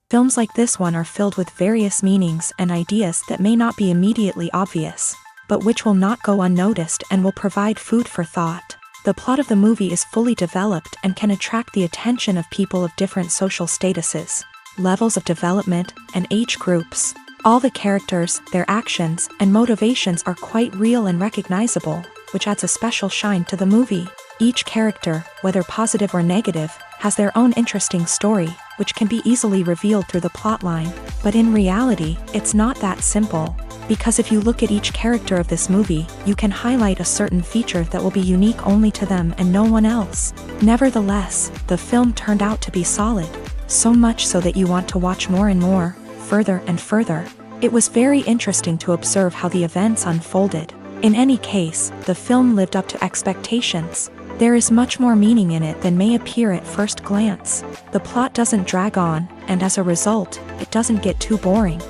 Films like this one are filled with various meanings and ideas that may not be immediately obvious, but which will not go unnoticed and will provide food for thought. The plot of the movie is fully developed and can attract the attention of people of different social statuses, levels of development, and age groups. All the characters, their actions, and motivations are quite real and recognizable, which adds a special shine to the movie. Each character, whether positive or negative, has their own interesting story, which can be easily revealed through the plotline. But in reality, it's not that simple. Because if you look at each character of this movie, you can highlight a certain feature that will be unique only to them and no one else. Nevertheless, the film turned out to be solid. So much so that you want to watch more and more, further and further. It was very interesting to observe how the events unfolded. In any case, the film lived up to expectations. There is much more meaning in it than may appear at first glance. The plot doesn't drag on, and as a result, it doesn't get too boring.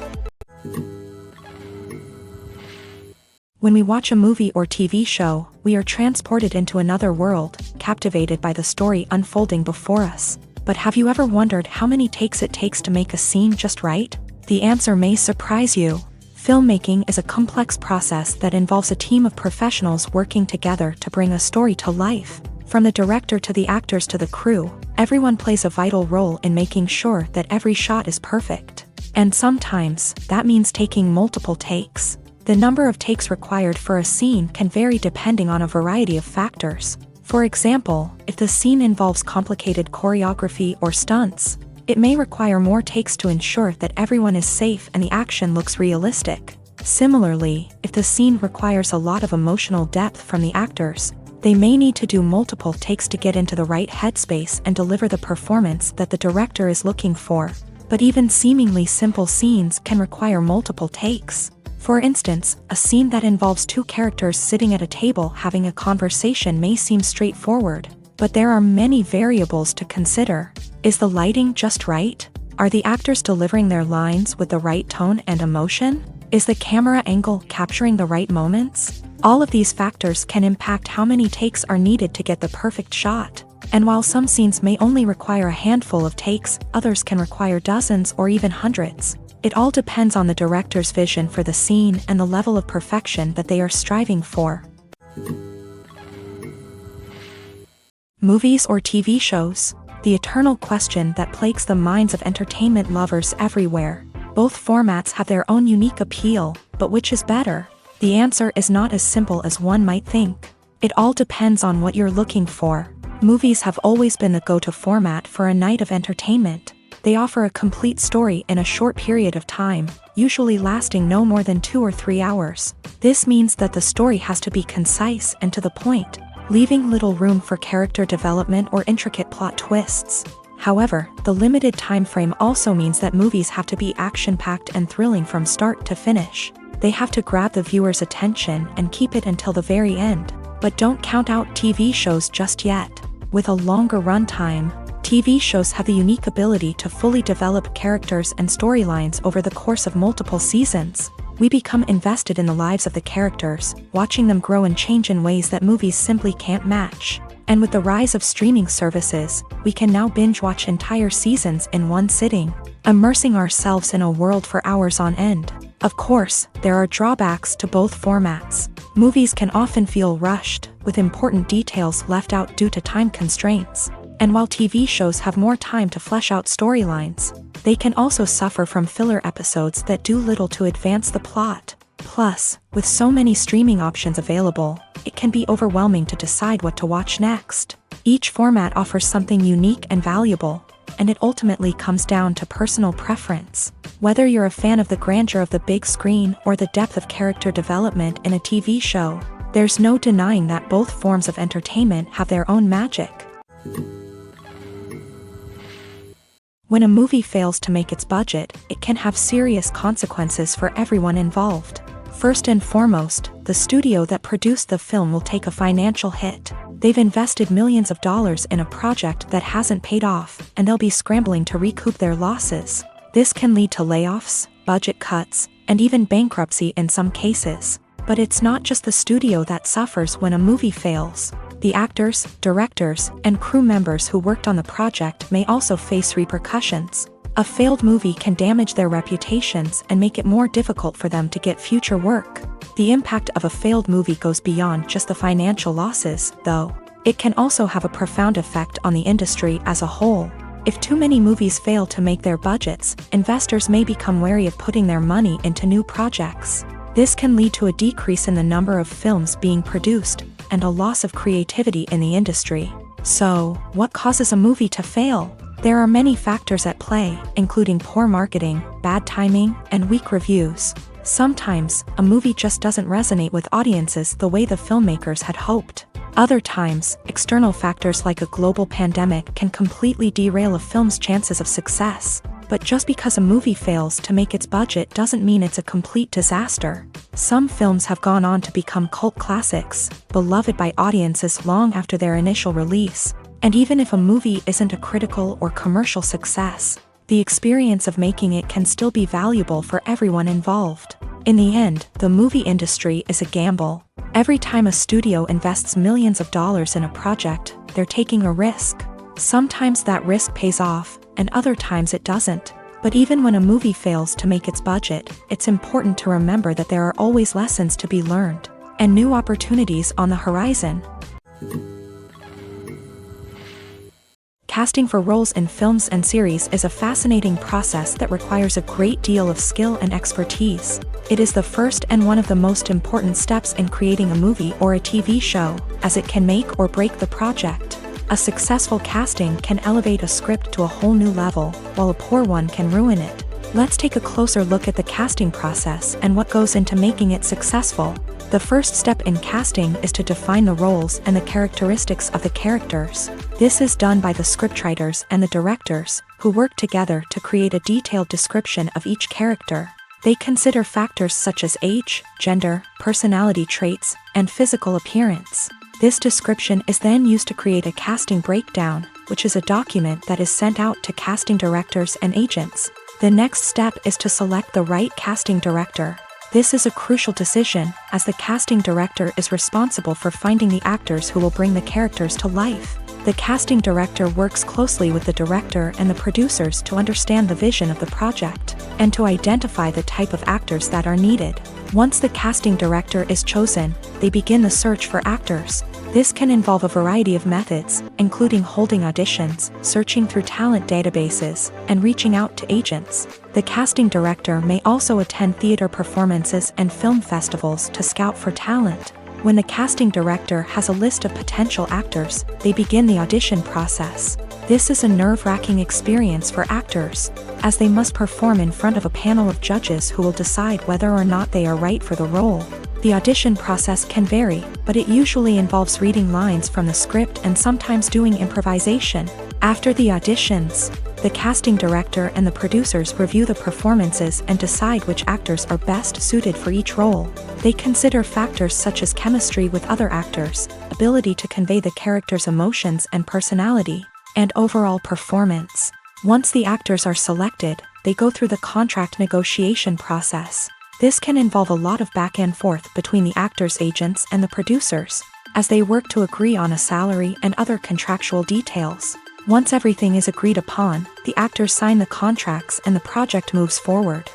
When we watch a movie or TV show, we are transported into another world, captivated by the story unfolding before us. But have you ever wondered how many takes it takes to make a scene just right? The answer may surprise you. Filmmaking is a complex process that involves a team of professionals working together to bring a story to life. From the director to the actors to the crew, everyone plays a vital role in making sure that every shot is perfect. And sometimes, that means taking multiple takes. The number of takes required for a scene can vary depending on a variety of factors. For example, if the scene involves complicated choreography or stunts, it may require more takes to ensure that everyone is safe and the action looks realistic. Similarly, if the scene requires a lot of emotional depth from the actors, they may need to do multiple takes to get into the right headspace and deliver the performance that the director is looking for. But even seemingly simple scenes can require multiple takes. For instance, a scene that involves two characters sitting at a table having a conversation may seem straightforward, but there are many variables to consider. Is the lighting just right? Are the actors delivering their lines with the right tone and emotion? Is the camera angle capturing the right moments? All of these factors can impact how many takes are needed to get the perfect shot. And while some scenes may only require a handful of takes, others can require dozens or even hundreds. It all depends on the director's vision for the scene and the level of perfection that they are striving for. Movies or TV shows? The eternal question that plagues the minds of entertainment lovers everywhere. Both formats have their own unique appeal, but which is better? The answer is not as simple as one might think. It all depends on what you're looking for. Movies have always been the go-to format for a night of entertainment. They offer a complete story in a short period of time, usually lasting no more than 2 or 3 hours. This means that the story has to be concise and to the point, leaving little room for character development or intricate plot twists. However, the limited time frame also means that movies have to be action-packed and thrilling from start to finish. They have to grab the viewer's attention and keep it until the very end. But don't count out TV shows just yet. With a longer runtime, TV shows have the unique ability to fully develop characters and storylines over the course of multiple seasons. We become invested in the lives of the characters, watching them grow and change in ways that movies simply can't match. And with the rise of streaming services, we can now binge-watch entire seasons in one sitting, immersing ourselves in a world for hours on end. Of course, there are drawbacks to both formats. Movies can often feel rushed, with important details left out due to time constraints. And while TV shows have more time to flesh out storylines, they can also suffer from filler episodes that do little to advance the plot. Plus, with so many streaming options available, it can be overwhelming to decide what to watch next. Each format offers something unique and valuable, and it ultimately comes down to personal preference. Whether you're a fan of the grandeur of the big screen or the depth of character development in a TV show, there's no denying that both forms of entertainment have their own magic. When a movie fails to make its budget, it can have serious consequences for everyone involved. First and foremost, the studio that produced the film will take a financial hit. They've invested millions of dollars in a project that hasn't paid off, and they'll be scrambling to recoup their losses. This can lead to layoffs, budget cuts, and even bankruptcy in some cases. But it's not just the studio that suffers when a movie fails. The actors, directors, and crew members who worked on the project may also face repercussions. A failed movie can damage their reputations and make it more difficult for them to get future work. The impact of a failed movie goes beyond just the financial losses, though. It can also have a profound effect on the industry as a whole. If too many movies fail to make their budgets, investors may become wary of putting their money into new projects. This can lead to a decrease in the number of films being produced, and a loss of creativity in the industry. So, what causes a movie to fail? There are many factors at play, including poor marketing, bad timing, and weak reviews. Sometimes, a movie just doesn't resonate with audiences the way the filmmakers had hoped. Other times, external factors like a global pandemic can completely derail a film's chances of success. But just because a movie fails to make its budget doesn't mean it's a complete disaster. Some films have gone on to become cult classics, beloved by audiences long after their initial release. And even if a movie isn't a critical or commercial success, the experience of making it can still be valuable for everyone involved. In the end, the movie industry is a gamble. Every time a studio invests millions of dollars in a project, they're taking a risk. Sometimes that risk pays off, and other times it doesn't. But even when a movie fails to make its budget, it's important to remember that there are always lessons to be learned, and new opportunities on the horizon. Casting for roles in films and series is a fascinating process that requires a great deal of skill and expertise. It is the first and one of the most important steps in creating a movie or a TV show, as it can make or break the project. A successful casting can elevate a script to a whole new level, while a poor one can ruin it. Let's take a closer look at the casting process and what goes into making it successful. The first step in casting is to define the roles and the characteristics of the characters. This is done by the scriptwriters and the directors, who work together to create a detailed description of each character. They consider factors such as age, gender, personality traits, and physical appearance. This description is then used to create a casting breakdown, which is a document that is sent out to casting directors and agents. The next step is to select the right casting director. This is a crucial decision, as the casting director is responsible for finding the actors who will bring the characters to life. The casting director works closely with the director and the producers to understand the vision of the project, and to identify the type of actors that are needed. Once the casting director is chosen, they begin the search for actors. This can involve a variety of methods, including holding auditions, searching through talent databases, and reaching out to agents. The casting director may also attend theater performances and film festivals to scout for talent. When the casting director has a list of potential actors, they begin the audition process. This is a nerve-wracking experience for actors, as they must perform in front of a panel of judges who will decide whether or not they are right for the role. The audition process can vary, but it usually involves reading lines from the script and sometimes doing improvisation. After the auditions, the casting director and the producers review the performances and decide which actors are best suited for each role. They consider factors such as chemistry with other actors, ability to convey the character's emotions and personality, and overall performance. Once the actors are selected, they go through the contract negotiation process. This can involve a lot of back and forth between the actors' agents and the producers, as they work to agree on a salary and other contractual details. Once everything is agreed upon, the actors sign the contracts and the project moves forward.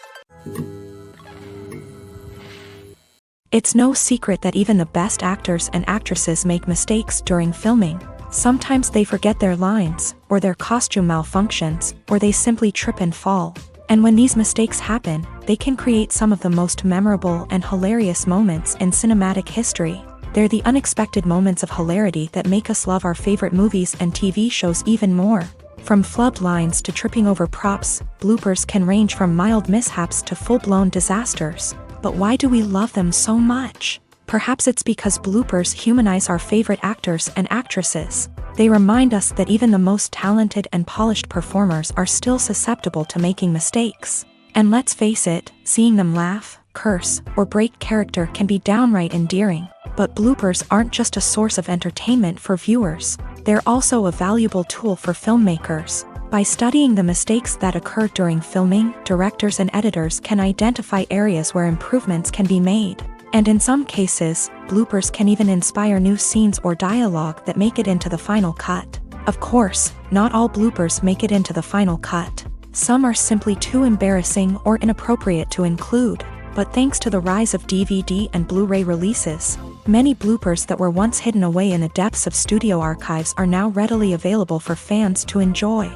It's no secret that even the best actors and actresses make mistakes during filming. Sometimes they forget their lines, or their costume malfunctions, or they simply trip and fall. And when these mistakes happen, they can create some of the most memorable and hilarious moments in cinematic history. They're the unexpected moments of hilarity that make us love our favorite movies and TV shows even more. From flubbed lines to tripping over props, bloopers can range from mild mishaps to full-blown disasters. But why do we love them so much? Perhaps it's because bloopers humanize our favorite actors and actresses. They remind us that even the most talented and polished performers are still susceptible to making mistakes. And let's face it, seeing them laugh, curse, or break character can be downright endearing. But bloopers aren't just a source of entertainment for viewers. They're also a valuable tool for filmmakers. By studying the mistakes that occur during filming, directors and editors can identify areas where improvements can be made. And in some cases, bloopers can even inspire new scenes or dialogue that make it into the final cut. Of course, not all bloopers make it into the final cut. Some are simply too embarrassing or inappropriate to include. But thanks to the rise of DVD and Blu-ray releases, many bloopers that were once hidden away in the depths of studio archives are now readily available for fans to enjoy.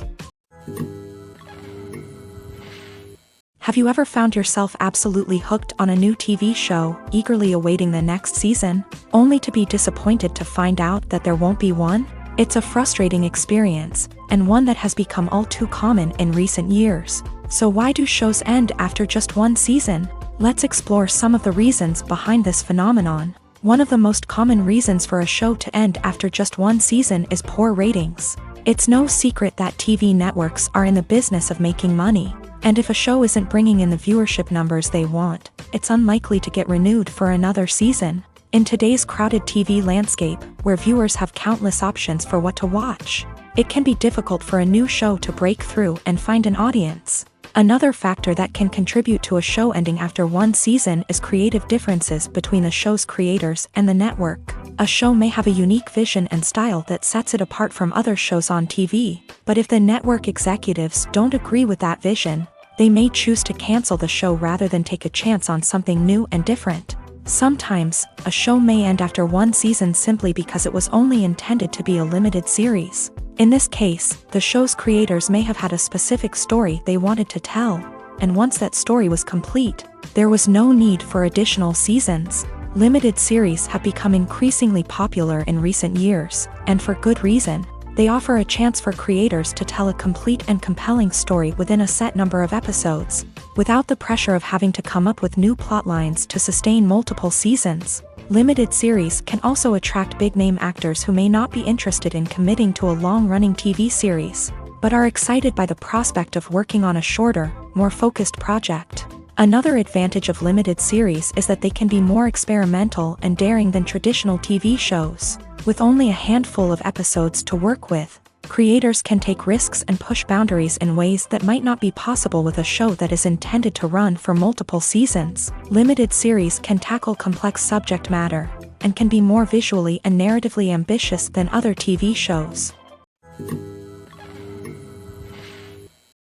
Have you ever found yourself absolutely hooked on a new TV show, eagerly awaiting the next season, only to be disappointed to find out that there won't be one? It's a frustrating experience, and one that has become all too common in recent years. So why do shows end after just one season? Let's explore some of the reasons behind this phenomenon. One of the most common reasons for a show to end after just one season is poor ratings. It's no secret that TV networks are in the business of making money. And if a show isn't bringing in the viewership numbers they want, it's unlikely to get renewed for another season. In today's crowded TV landscape, where viewers have countless options for what to watch, it can be difficult for a new show to break through and find an audience. Another factor that can contribute to a show ending after one season is creative differences between the show's creators and the network. A show may have a unique vision and style that sets it apart from other shows on TV, but if the network executives don't agree with that vision, they may choose to cancel the show rather than take a chance on something new and different. Sometimes, a show may end after one season simply because it was only intended to be a limited series. In this case, the show's creators may have had a specific story they wanted to tell, and once that story was complete, there was no need for additional seasons. Limited series have become increasingly popular in recent years, and for good reason. They offer a chance for creators to tell a complete and compelling story within a set number of episodes, without the pressure of having to come up with new plot lines to sustain multiple seasons. Limited series can also attract big-name actors who may not be interested in committing to a long-running TV series, but are excited by the prospect of working on a shorter, more focused project. Another advantage of limited series is that they can be more experimental and daring than traditional TV shows. With only a handful of episodes to work with, creators can take risks and push boundaries in ways that might not be possible with a show that is intended to run for multiple seasons. Limited series can tackle complex subject matter, and can be more visually and narratively ambitious than other TV shows.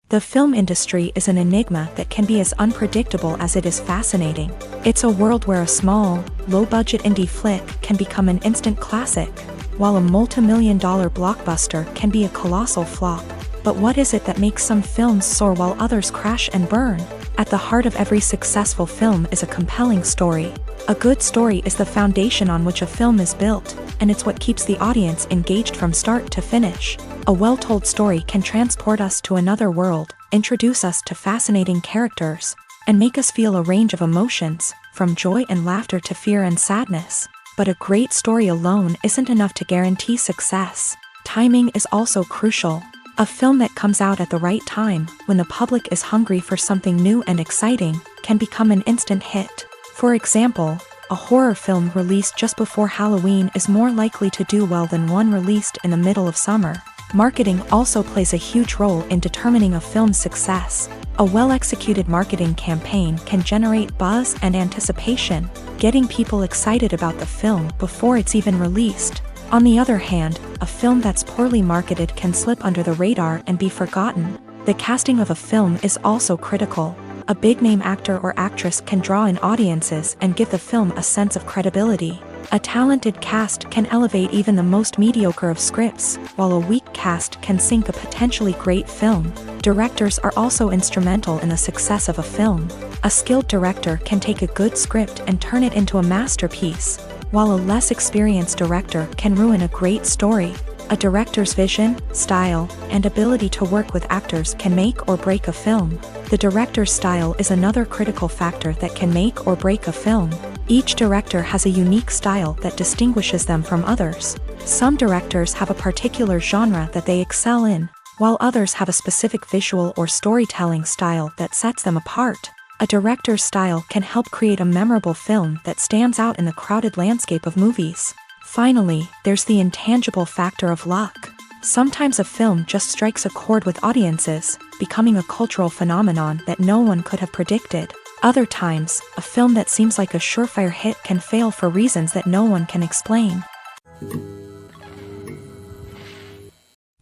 The film industry is an enigma that can be as unpredictable as it is fascinating. It's a world where a small, low-budget indie flick can become an instant classic, while a multi-million-dollar blockbuster can be a colossal flop. But what is it that makes some films soar while others crash and burn? At the heart of every successful film is a compelling story. A good story is the foundation on which a film is built, and it's what keeps the audience engaged from start to finish. A well-told story can transport us to another world, introduce us to fascinating characters, and make us feel a range of emotions, from joy and laughter to fear and sadness. But a great story alone isn't enough to guarantee success. Timing is also crucial. A film that comes out at the right time, when the public is hungry for something new and exciting, can become an instant hit. For example, a horror film released just before Halloween is more likely to do well than one released in the middle of summer. Marketing also plays a huge role in determining a film's success. A well-executed marketing campaign can generate buzz and anticipation, getting people excited about the film before it's even released. On the other hand, a film that's poorly marketed can slip under the radar and be forgotten. The casting of a film is also critical. A big-name actor or actress can draw in audiences and give the film a sense of credibility. A talented cast can elevate even the most mediocre of scripts, while a weak cast can sink a potentially great film. Directors are also instrumental in the success of a film. A skilled director can take a good script and turn it into a masterpiece, while a less experienced director can ruin a great story. A director's vision, style, and ability to work with actors can make or break a film. The director's style is another critical factor that can make or break a film. Each director has a unique style that distinguishes them from others. Some directors have a particular genre that they excel in, while others have a specific visual or storytelling style that sets them apart. A director's style can help create a memorable film that stands out in the crowded landscape of movies. Finally, there's the intangible factor of luck. Sometimes a film just strikes a chord with audiences, becoming a cultural phenomenon that no one could have predicted. Other times, a film that seems like a surefire hit can fail for reasons that no one can explain.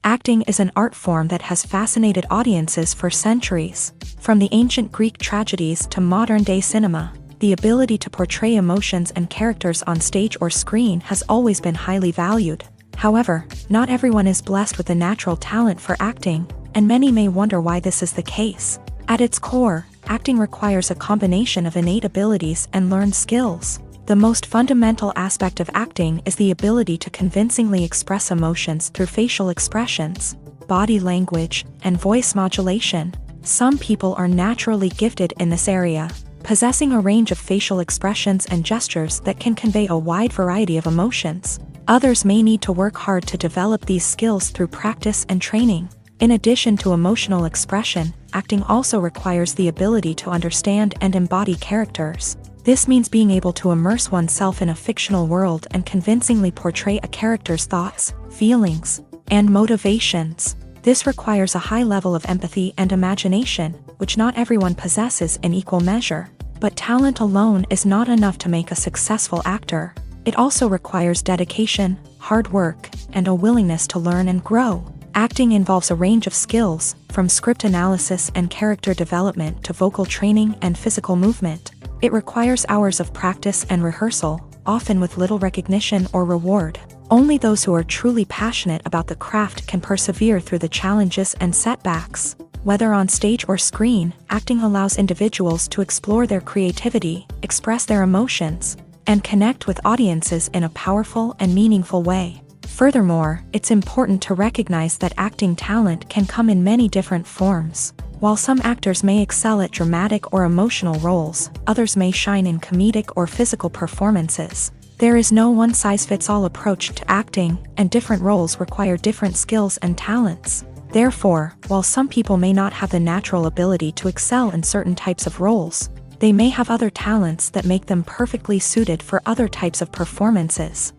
Acting is an art form that has fascinated audiences for centuries. From the ancient Greek tragedies to modern-day cinema, the ability to portray emotions and characters on stage or screen has always been highly valued. However, not everyone is blessed with a natural talent for acting, and many may wonder why this is the case. At its core, acting requires a combination of innate abilities and learned skills. The most fundamental aspect of acting is the ability to convincingly express emotions through facial expressions, body language, and voice modulation. Some people are naturally gifted in this area, possessing a range of facial expressions and gestures that can convey a wide variety of emotions. Others may need to work hard to develop these skills through practice and training. In addition to emotional expression, acting also requires the ability to understand and embody characters. This means being able to immerse oneself in a fictional world and convincingly portray a character's thoughts, feelings, and motivations. This requires a high level of empathy and imagination, which not everyone possesses in equal measure. But talent alone is not enough to make a successful actor. It also requires dedication, hard work, and a willingness to learn and grow. Acting involves a range of skills, from script analysis and character development to vocal training and physical movement. It requires hours of practice and rehearsal, often with little recognition or reward. Only those who are truly passionate about the craft can persevere through the challenges and setbacks. Whether on stage or screen, acting allows individuals to explore their creativity, express their emotions, and connect with audiences in a powerful and meaningful way. Furthermore, it's important to recognize that acting talent can come in many different forms. While some actors may excel at dramatic or emotional roles, others may shine in comedic or physical performances. There is no one-size-fits-all approach to acting, and different roles require different skills and talents. Therefore, while some people may not have the natural ability to excel in certain types of roles, they may have other talents that make them perfectly suited for other types of performances.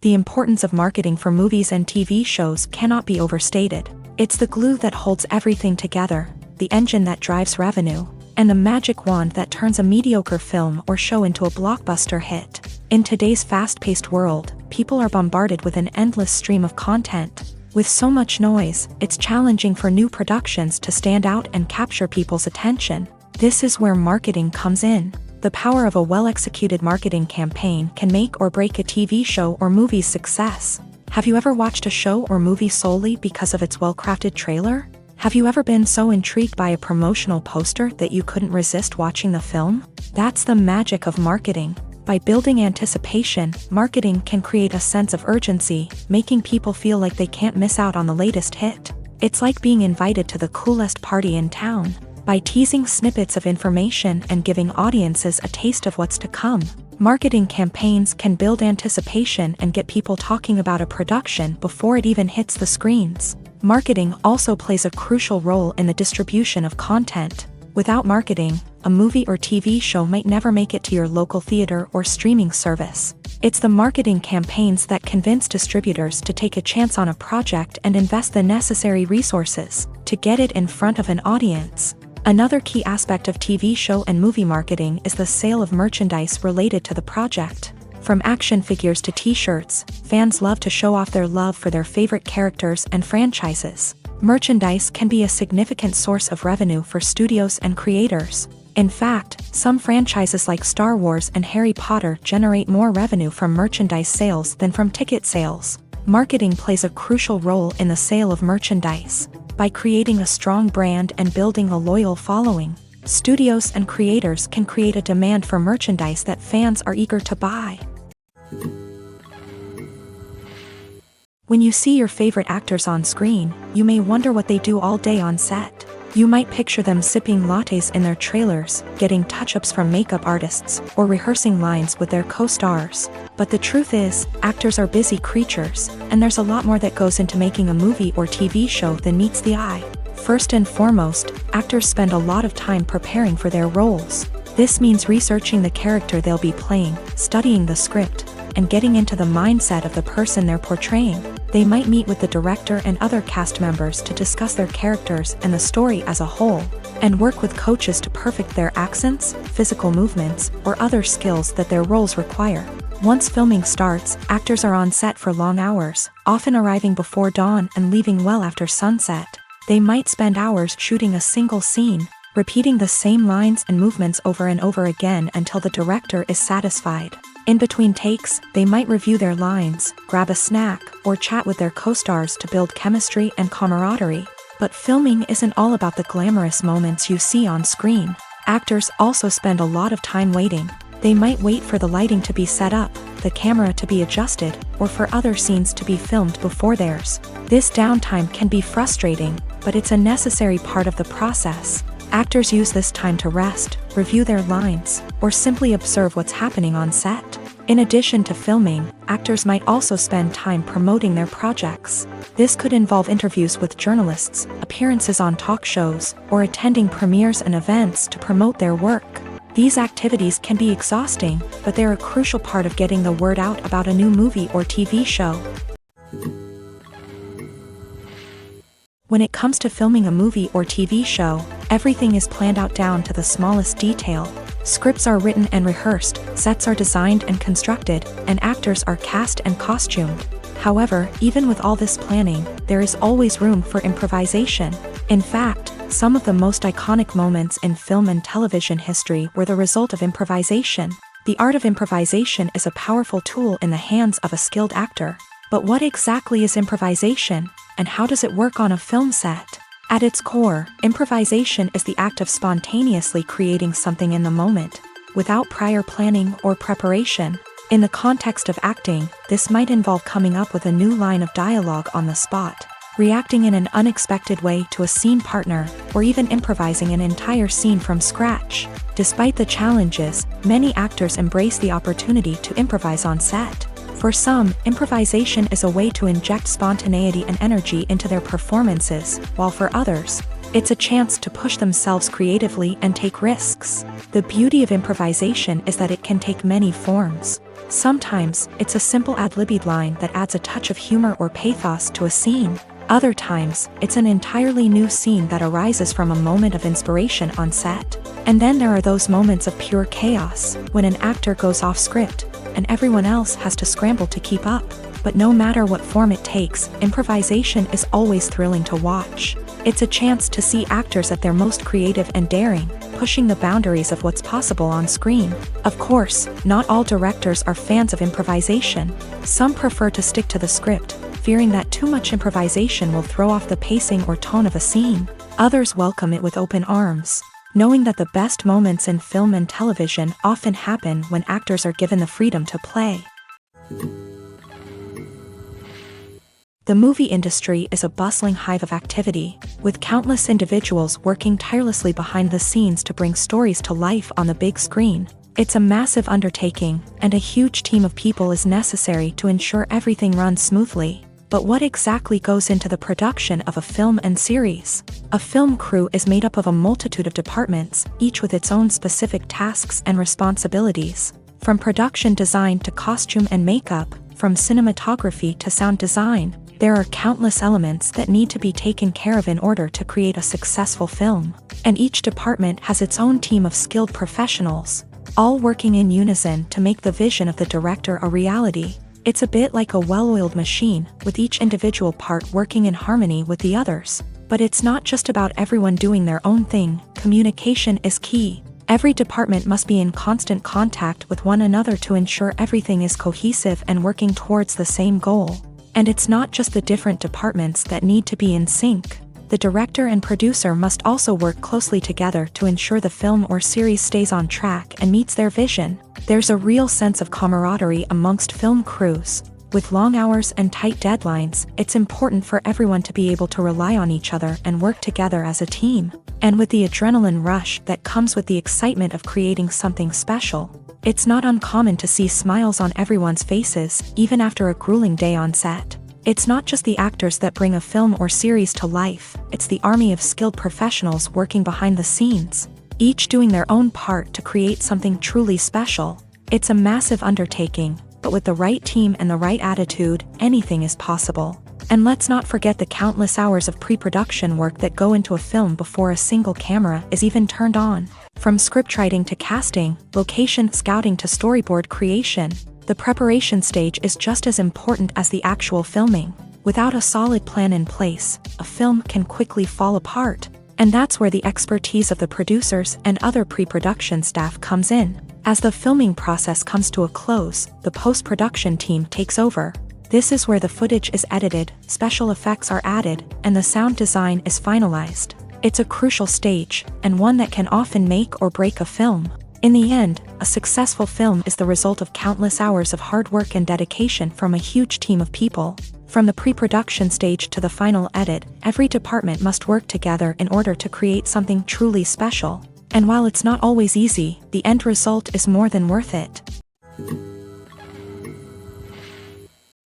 The importance of marketing for movies and TV shows cannot be overstated. It's the glue that holds everything together, the engine that drives revenue, and the magic wand that turns a mediocre film or show into a blockbuster hit. In today's fast-paced world, people are bombarded with an endless stream of content. With so much noise, it's challenging for new productions to stand out and capture people's attention. This is where marketing comes in. The power of a well-executed marketing campaign can make or break a TV show or movie's success. Have you ever watched a show or movie solely because of its well-crafted trailer? Have you ever been so intrigued by a promotional poster that you couldn't resist watching the film? That's the magic of marketing. By building anticipation, marketing can create a sense of urgency, making people feel like they can't miss out on the latest hit. It's like being invited to the coolest party in town. By teasing snippets of information and giving audiences a taste of what's to come, marketing campaigns can build anticipation and get people talking about a production before it even hits the screens. Marketing also plays a crucial role in the distribution of content. Without marketing, a movie or TV show might never make it to your local theater or streaming service. It's the marketing campaigns that convince distributors to take a chance on a project and invest the necessary resources to get it in front of an audience. Another key aspect of TV show and movie marketing is the sale of merchandise related to the project. From action figures to t-shirts, fans love to show off their love for their favorite characters and franchises. Merchandise can be a significant source of revenue for studios and creators. In fact, some franchises like Star Wars and Harry Potter generate more revenue from merchandise sales than from ticket sales. Marketing plays a crucial role in the sale of merchandise. By creating a strong brand and building a loyal following, studios and creators can create a demand for merchandise that fans are eager to buy. When you see your favorite actors on screen, you may wonder what they do all day on set. You might picture them sipping lattes in their trailers, getting touch-ups from makeup artists, or rehearsing lines with their co-stars. But the truth is, actors are busy creatures, and there's a lot more that goes into making a movie or TV show than meets the eye. First and foremost, actors spend a lot of time preparing for their roles. This means researching the character they'll be playing, studying the script, and getting into the mindset of the person they're portraying. They might meet with the director and other cast members to discuss their characters and the story as a whole, and work with coaches to perfect their accents, physical movements, or other skills that their roles require. Once filming starts, actors are on set for long hours, often arriving before dawn and leaving well after sunset. They might spend hours shooting a single scene, repeating the same lines and movements over and over again until the director is satisfied. In between takes, they might review their lines, grab a snack, or chat with their co-stars to build chemistry and camaraderie. But filming isn't all about the glamorous moments you see on screen. Actors also spend a lot of time waiting. They might wait for the lighting to be set up, the camera to be adjusted, or for other scenes to be filmed before theirs. This downtime can be frustrating, but it's a necessary part of the process. Actors use this time to rest, review their lines, or simply observe what's happening on set. In addition to filming, actors might also spend time promoting their projects. This could involve interviews with journalists, appearances on talk shows, or attending premieres and events to promote their work. These activities can be exhausting, but they're a crucial part of getting the word out about a new movie or TV show. When it comes to filming a movie or TV show, everything is planned out down to the smallest detail. Scripts are written and rehearsed, sets are designed and constructed, and actors are cast and costumed. However, even with all this planning, there is always room for improvisation. In fact, some of the most iconic moments in film and television history were the result of improvisation. The art of improvisation is a powerful tool in the hands of a skilled actor. But what exactly is improvisation, and how does it work on a film set? At its core, improvisation is the act of spontaneously creating something in the moment, without prior planning or preparation. In the context of acting, this might involve coming up with a new line of dialogue on the spot, reacting in an unexpected way to a scene partner, or even improvising an entire scene from scratch. Despite the challenges, many actors embrace the opportunity to improvise on set. For some, improvisation is a way to inject spontaneity and energy into their performances, while for others, it's a chance to push themselves creatively and take risks. The beauty of improvisation is that it can take many forms. Sometimes, it's a simple ad-libbed line that adds a touch of humor or pathos to a scene. Other times, it's an entirely new scene that arises from a moment of inspiration on set. And then there are those moments of pure chaos, when an actor goes off script, and everyone else has to scramble to keep up. But no matter what form it takes, improvisation is always thrilling to watch. It's a chance to see actors at their most creative and daring, pushing the boundaries of what's possible on screen. Of course, not all directors are fans of improvisation. Some prefer to stick to the script, fearing that too much improvisation will throw off the pacing or tone of a scene. Others welcome it with open arms, knowing that the best moments in film and television often happen when actors are given the freedom to play. The movie industry is a bustling hive of activity, with countless individuals working tirelessly behind the scenes to bring stories to life on the big screen. It's a massive undertaking, and a huge team of people is necessary to ensure everything runs smoothly. But what exactly goes into the production of a film and series? A film crew is made up of a multitude of departments, each with its own specific tasks and responsibilities. From production design to costume and makeup, from cinematography to sound design, there are countless elements that need to be taken care of in order to create a successful film. And each department has its own team of skilled professionals, all working in unison to make the vision of the director a reality. It's a bit like a well-oiled machine, with each individual part working in harmony with the others. But it's not just about everyone doing their own thing. Communication is key. Every department must be in constant contact with one another to ensure everything is cohesive and working towards the same goal. And it's not just the different departments that need to be in sync. The director and producer must also work closely together to ensure the film or series stays on track and meets their vision. There's a real sense of camaraderie amongst film crews. With long hours and tight deadlines, it's important for everyone to be able to rely on each other and work together as a team. And with the adrenaline rush that comes with the excitement of creating something special, it's not uncommon to see smiles on everyone's faces, even after a grueling day on set. It's not just the actors that bring a film or series to life, it's the army of skilled professionals working behind the scenes, each doing their own part to create something truly special. It's a massive undertaking, but with the right team and the right attitude, anything is possible. And let's not forget the countless hours of pre-production work that go into a film before a single camera is even turned on. From scriptwriting to casting, location scouting to storyboard creation, the preparation stage is just as important as the actual filming. Without a solid plan in place, a film can quickly fall apart. And that's where the expertise of the producers and other pre-production staff comes in. As the filming process comes to a close, the post-production team takes over. This is where the footage is edited, special effects are added, and the sound design is finalized. It's a crucial stage, and one that can often make or break a film. In the end, a successful film is the result of countless hours of hard work and dedication from a huge team of people. From the pre-production stage to the final edit, every department must work together in order to create something truly special. And while it's not always easy, the end result is more than worth it.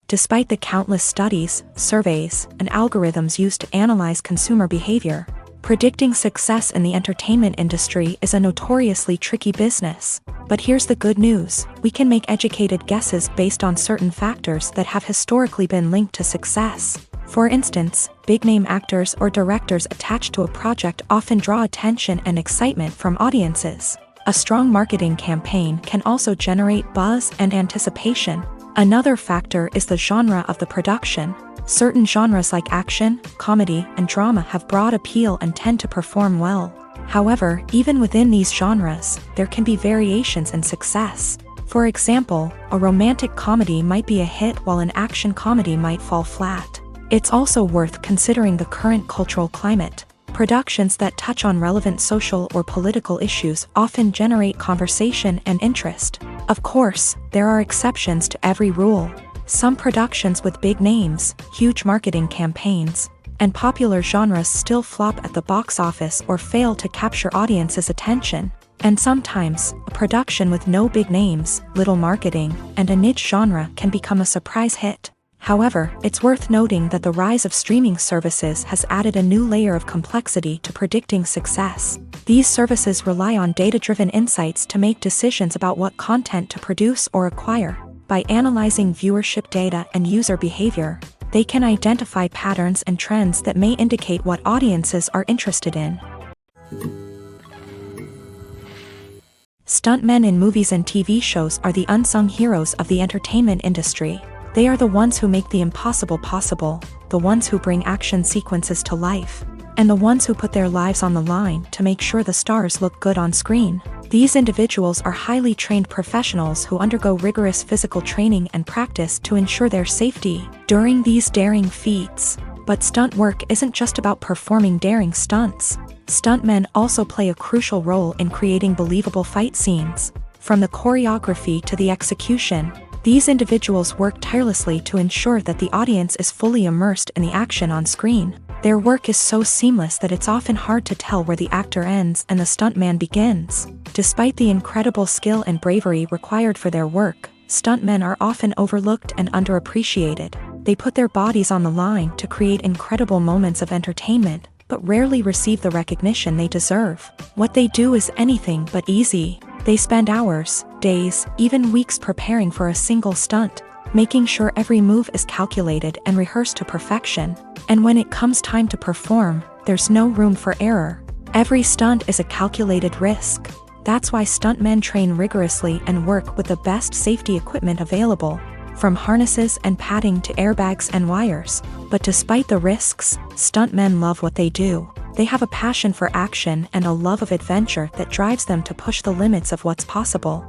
Despite the countless studies, surveys, and algorithms used to analyze consumer behavior, predicting success in the entertainment industry is a notoriously tricky business. But here's the good news: we can make educated guesses based on certain factors that have historically been linked to success. For instance, big-name actors or directors attached to a project often draw attention and excitement from audiences. A strong marketing campaign can also generate buzz and anticipation. Another factor is the genre of the production. Certain genres like action, comedy, and drama have broad appeal and tend to perform well. However, even within these genres, there can be variations in success. For example, a romantic comedy might be a hit while an action comedy might fall flat. It's also worth considering the current cultural climate. Productions that touch on relevant social or political issues often generate conversation and interest. Of course, there are exceptions to every rule. Some productions with big names, huge marketing campaigns, and popular genres still flop at the box office or fail to capture audiences' attention. And sometimes, a production with no big names, little marketing, and a niche genre can become a surprise hit. However, it's worth noting that the rise of streaming services has added a new layer of complexity to predicting success. These services rely on data-driven insights to make decisions about what content to produce or acquire. By analyzing viewership data and user behavior, they can identify patterns and trends that may indicate what audiences are interested in. Stuntmen in movies and TV shows are the unsung heroes of the entertainment industry. They are the ones who make the impossible possible, the ones who bring action sequences to life, and the ones who put their lives on the line to make sure the stars look good on screen. These individuals are highly trained professionals who undergo rigorous physical training and practice to ensure their safety during these daring feats. But stunt work isn't just about performing daring stunts. Stuntmen also play a crucial role in creating believable fight scenes. From the choreography to the execution, these individuals work tirelessly to ensure that the audience is fully immersed in the action on screen. Their work is so seamless that it's often hard to tell where the actor ends and the stuntman begins. Despite the incredible skill and bravery required for their work, stuntmen are often overlooked and underappreciated. They put their bodies on the line to create incredible moments of entertainment, but rarely receive the recognition they deserve. What they do is anything but easy. They spend hours, days, even weeks preparing for a single stunt, making sure every move is calculated and rehearsed to perfection. And when it comes time to perform, there's no room for error. Every stunt is a calculated risk. That's why stuntmen train rigorously and work with the best safety equipment available, from harnesses and padding to airbags and wires. But despite the risks, stuntmen love what they do. They have a passion for action and a love of adventure that drives them to push the limits of what's possible.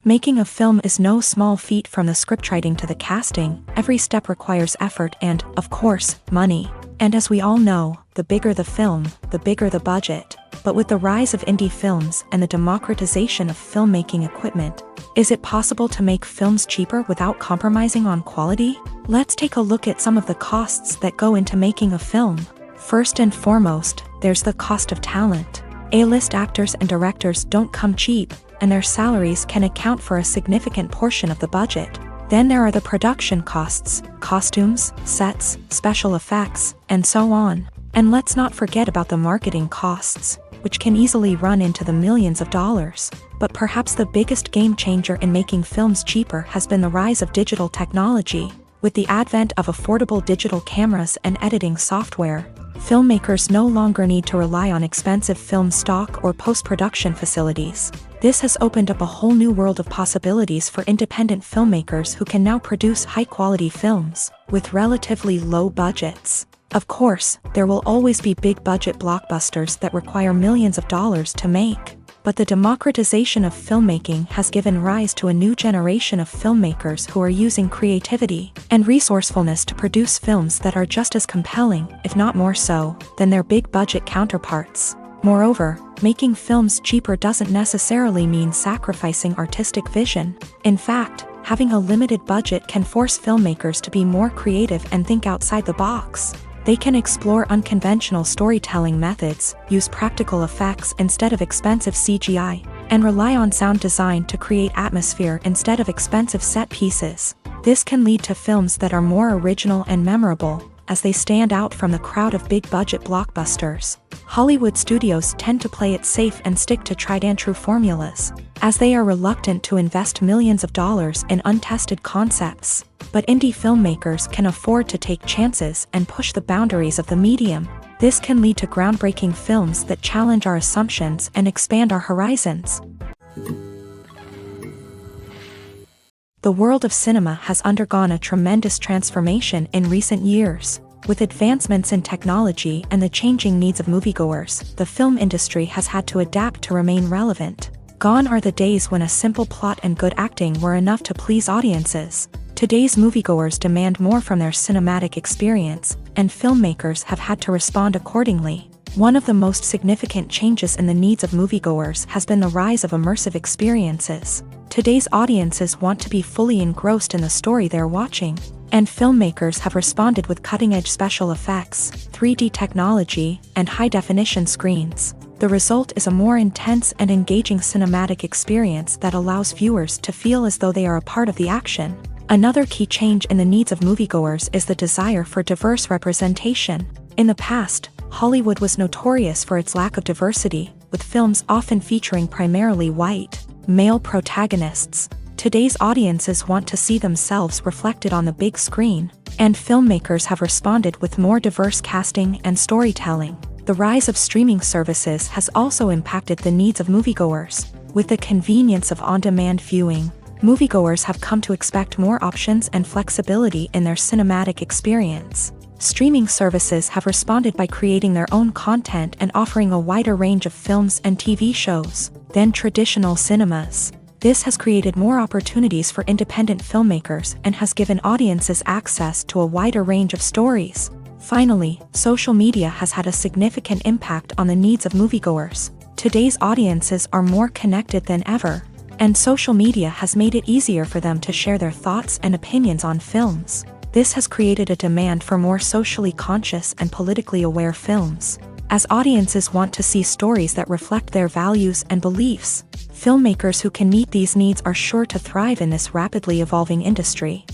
Making a film is no small feat. From the scriptwriting to the casting, every step requires effort and, of course, money. And as we all know, the bigger the film, the bigger the budget. But with the rise of indie films and the democratization of filmmaking equipment, is it possible to make films cheaper without compromising on quality? Let's take a look at some of the costs that go into making a film. First and foremost, there's the cost of talent. A-list actors and directors don't come cheap, and their salaries can account for a significant portion of the budget. Then there are the production costs, costumes, sets, special effects, and so on. And let's not forget about the marketing costs, which can easily run into the millions of dollars. But perhaps the biggest game changer in making films cheaper has been the rise of digital technology. With the advent of affordable digital cameras and editing software, filmmakers no longer need to rely on expensive film stock or post-production facilities. This has opened up a whole new world of possibilities for independent filmmakers who can now produce high-quality films with relatively low budgets. Of course, there will always be big-budget blockbusters that require millions of dollars to make. But the democratization of filmmaking has given rise to a new generation of filmmakers who are using creativity and resourcefulness to produce films that are just as compelling, if not more so, than their big-budget counterparts. Moreover, making films cheaper doesn't necessarily mean sacrificing artistic vision. In fact, having a limited budget can force filmmakers to be more creative and think outside the box. They can explore unconventional storytelling methods, use practical effects instead of expensive CGI, and rely on sound design to create atmosphere instead of expensive set pieces. This can lead to films that are more original and memorable, as they stand out from the crowd of big-budget blockbusters. Hollywood studios tend to play it safe and stick to tried-and-true formulas, as they are reluctant to invest millions of dollars in untested concepts. But indie filmmakers can afford to take chances and push the boundaries of the medium. This can lead to groundbreaking films that challenge our assumptions and expand our horizons. The world of cinema has undergone a tremendous transformation in recent years. With advancements in technology and the changing needs of moviegoers, the film industry has had to adapt to remain relevant. Gone are the days when a simple plot and good acting were enough to please audiences. Today's moviegoers demand more from their cinematic experience, and filmmakers have had to respond accordingly. One of the most significant changes in the needs of moviegoers has been the rise of immersive experiences. Today's audiences want to be fully engrossed in the story they're watching, and filmmakers have responded with cutting-edge special effects, 3D technology, and high-definition screens. The result is a more intense and engaging cinematic experience that allows viewers to feel as though they are a part of the action. Another key change in the needs of moviegoers is the desire for diverse representation. In the past, Hollywood was notorious for its lack of diversity, with films often featuring primarily white, male protagonists. Today's audiences want to see themselves reflected on the big screen, and filmmakers have responded with more diverse casting and storytelling. The rise of streaming services has also impacted the needs of moviegoers. With the convenience of on-demand viewing, moviegoers have come to expect more options and flexibility in their cinematic experience. Streaming services have responded by creating their own content and offering a wider range of films and TV shows than traditional cinemas. This has created more opportunities for independent filmmakers and has given audiences access to a wider range of stories. Finally, social media has had a significant impact on the needs of moviegoers. Today's audiences are more connected than ever, and social media has made it easier for them to share their thoughts and opinions on films. This has created a demand for more socially conscious and politically aware films. As audiences want to see stories that reflect their values and beliefs, filmmakers who can meet these needs are sure to thrive in this rapidly evolving industry.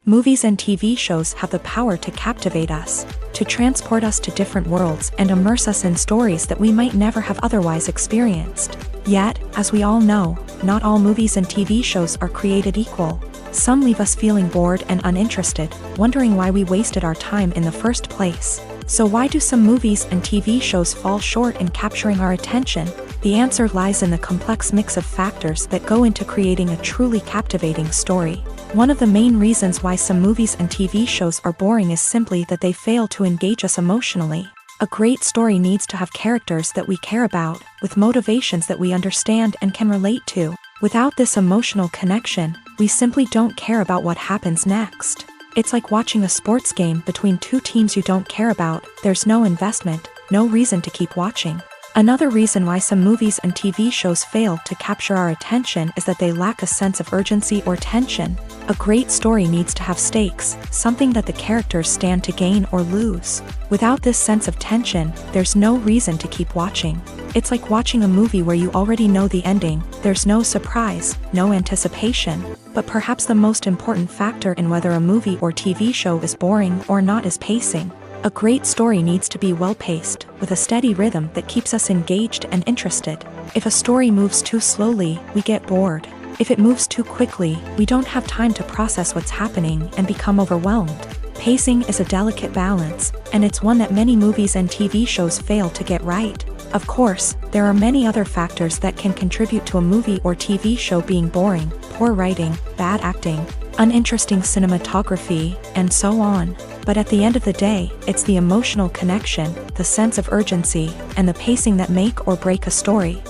Movies and TV shows have the power to captivate us, to transport us to different worlds and immerse us in stories that we might never have otherwise experienced. Yet, as we all know, not all movies and TV shows are created equal. Some leave us feeling bored and uninterested, wondering why we wasted our time in the first place. So why do some movies and TV shows fall short in capturing our attention? The answer lies in the complex mix of factors that go into creating a truly captivating story. One of the main reasons why some movies and TV shows are boring is simply that they fail to engage us emotionally. A great story needs to have characters that we care about, with motivations that we understand and can relate to. Without this emotional connection, we simply don't care about what happens next. It's like watching a sports game between two teams you don't care about. There's no investment, no reason to keep watching. Another reason why some movies and TV shows fail to capture our attention is that they lack a sense of urgency or tension. A great story needs to have stakes, something that the characters stand to gain or lose. Without this sense of tension, there's no reason to keep watching. It's like watching a movie where you already know the ending. There's no surprise, no anticipation. But perhaps the most important factor in whether a movie or TV show is boring or not is pacing. A great story needs to be well-paced, with a steady rhythm that keeps us engaged and interested. If a story moves too slowly, we get bored. If it moves too quickly, we don't have time to process what's happening and become overwhelmed. Pacing is a delicate balance, and it's one that many movies and TV shows fail to get right. Of course, there are many other factors that can contribute to a movie or TV show being boring: poor writing, bad acting, uninteresting cinematography, and so on. But at the end of the day, it's the emotional connection, the sense of urgency, and the pacing that make or break a story.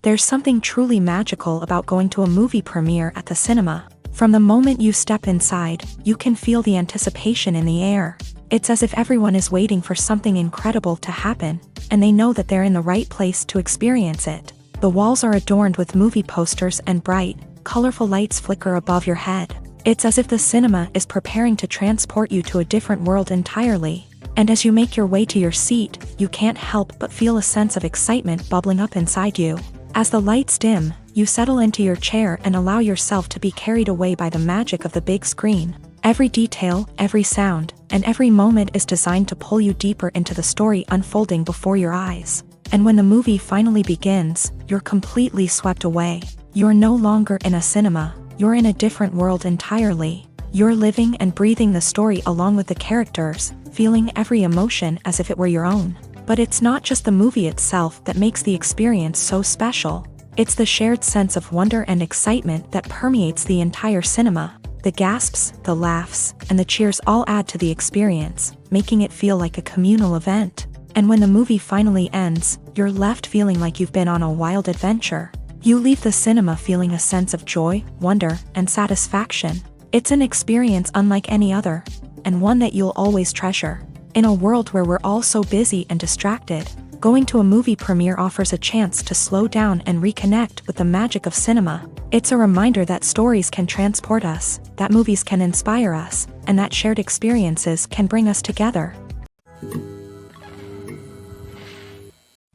There's something truly magical about going to a movie premiere at the cinema. From the moment you step inside, you can feel the anticipation in the air. It's as if everyone is waiting for something incredible to happen, and they know that they're in the right place to experience it. The walls are adorned with movie posters and bright, colorful lights flicker above your head. It's as if the cinema is preparing to transport you to a different world entirely. And as you make your way to your seat, you can't help but feel a sense of excitement bubbling up inside you. As the lights dim, you settle into your chair and allow yourself to be carried away by the magic of the big screen. Every detail, every sound, and every moment is designed to pull you deeper into the story unfolding before your eyes. And when the movie finally begins, you're completely swept away. You're no longer in a cinema. You're in a different world entirely. You're living and breathing the story along with the characters, feeling every emotion as if it were your own. But it's not just the movie itself that makes the experience so special. It's the shared sense of wonder and excitement that permeates the entire cinema. The gasps, the laughs, and the cheers all add to the experience, making it feel like a communal event. And when the movie finally ends, you're left feeling like you've been on a wild adventure. You leave the cinema feeling a sense of joy, wonder, and satisfaction. It's an experience unlike any other, and one that you'll always treasure. In a world where we're all so busy and distracted, going to a movie premiere offers a chance to slow down and reconnect with the magic of cinema. It's a reminder that stories can transport us, that movies can inspire us, and that shared experiences can bring us together.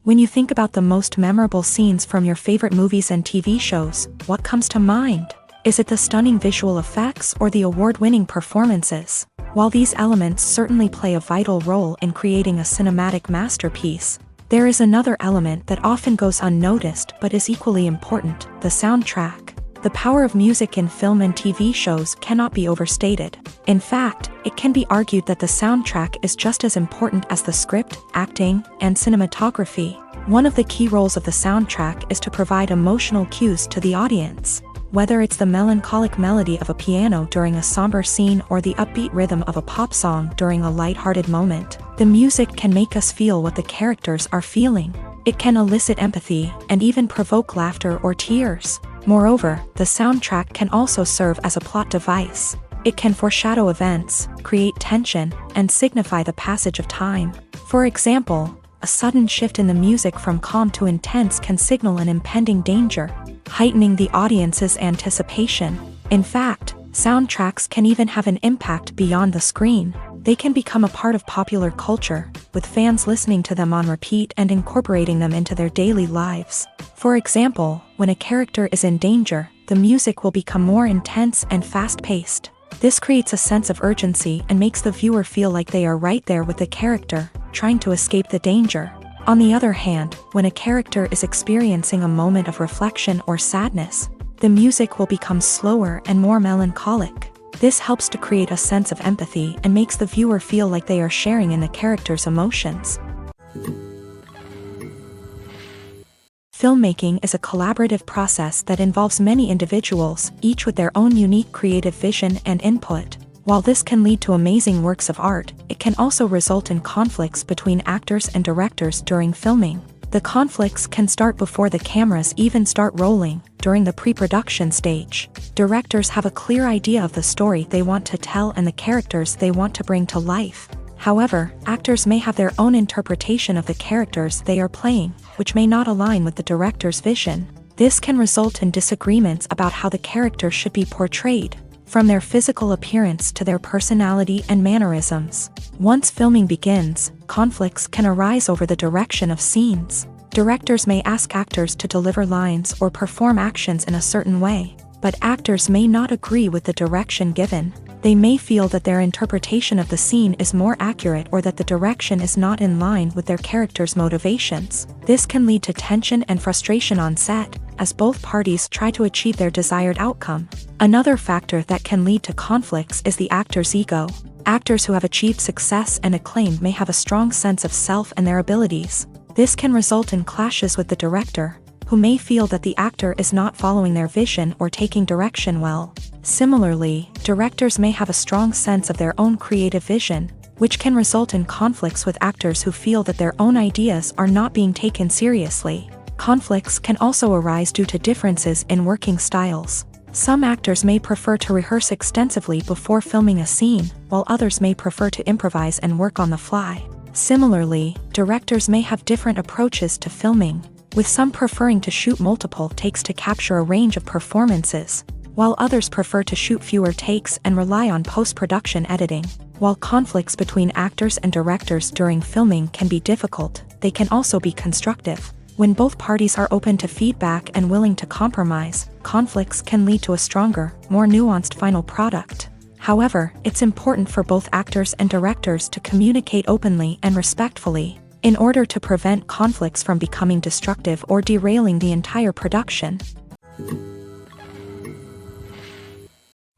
When you think about the most memorable scenes from your favorite movies and TV shows, what comes to mind? Is it the stunning visual effects or the award-winning performances? While these elements certainly play a vital role in creating a cinematic masterpiece, there is another element that often goes unnoticed but is equally important: the soundtrack. The power of music in film and TV shows cannot be overstated. In fact, it can be argued that the soundtrack is just as important as the script, acting, and cinematography. One of the key roles of the soundtrack is to provide emotional cues to the audience. Whether it's the melancholic melody of a piano during a somber scene or the upbeat rhythm of a pop song during a lighthearted moment, the music can make us feel what the characters are feeling. It can elicit empathy and even provoke laughter or tears. Moreover, the soundtrack can also serve as a plot device. It can foreshadow events, create tension, and signify the passage of time. For example, a sudden shift in the music from calm to intense can signal an impending danger, heightening the audience's anticipation. In fact, soundtracks can even have an impact beyond the screen. They can become a part of popular culture, with fans listening to them on repeat and incorporating them into their daily lives. For example, when a character is in danger, the music will become more intense and fast-paced. This creates a sense of urgency and makes the viewer feel like they are right there with the character, trying to escape the danger. On the other hand, when a character is experiencing a moment of reflection or sadness, the music will become slower and more melancholic. This helps to create a sense of empathy and makes the viewer feel like they are sharing in the character's emotions. Filmmaking is a collaborative process that involves many individuals, each with their own unique creative vision and input. While this can lead to amazing works of art, it can also result in conflicts between actors and directors during filming. The conflicts can start before the cameras even start rolling, during the pre-production stage. Directors have a clear idea of the story they want to tell and the characters they want to bring to life. However, actors may have their own interpretation of the characters they are playing, which may not align with the director's vision. This can result in disagreements about how the character should be portrayed, from their physical appearance to their personality and mannerisms. Once filming begins, conflicts can arise over the direction of scenes. Directors may ask actors to deliver lines or perform actions in a certain way, but actors may not agree with the direction given. They may feel that their interpretation of the scene is more accurate or that the direction is not in line with their character's motivations. This can lead to tension and frustration on set, as both parties try to achieve their desired outcome. Another factor that can lead to conflicts is the actor's ego. Actors who have achieved success and acclaim may have a strong sense of self and their abilities. This can result in clashes with the director, who may feel that the actor is not following their vision or taking direction well. Similarly, directors may have a strong sense of their own creative vision, which can result in conflicts with actors who feel that their own ideas are not being taken seriously. Conflicts can also arise due to differences in working styles. Some actors may prefer to rehearse extensively before filming a scene, while others may prefer to improvise and work on the fly. Similarly, directors may have different approaches to filming, with some preferring to shoot multiple takes to capture a range of performances, while others prefer to shoot fewer takes and rely on post-production editing. While conflicts between actors and directors during filming can be difficult, they can also be constructive. When both parties are open to feedback and willing to compromise, conflicts can lead to a stronger, more nuanced final product. However, it's important for both actors and directors to communicate openly and respectfully, in order to prevent conflicts from becoming destructive or derailing the entire production.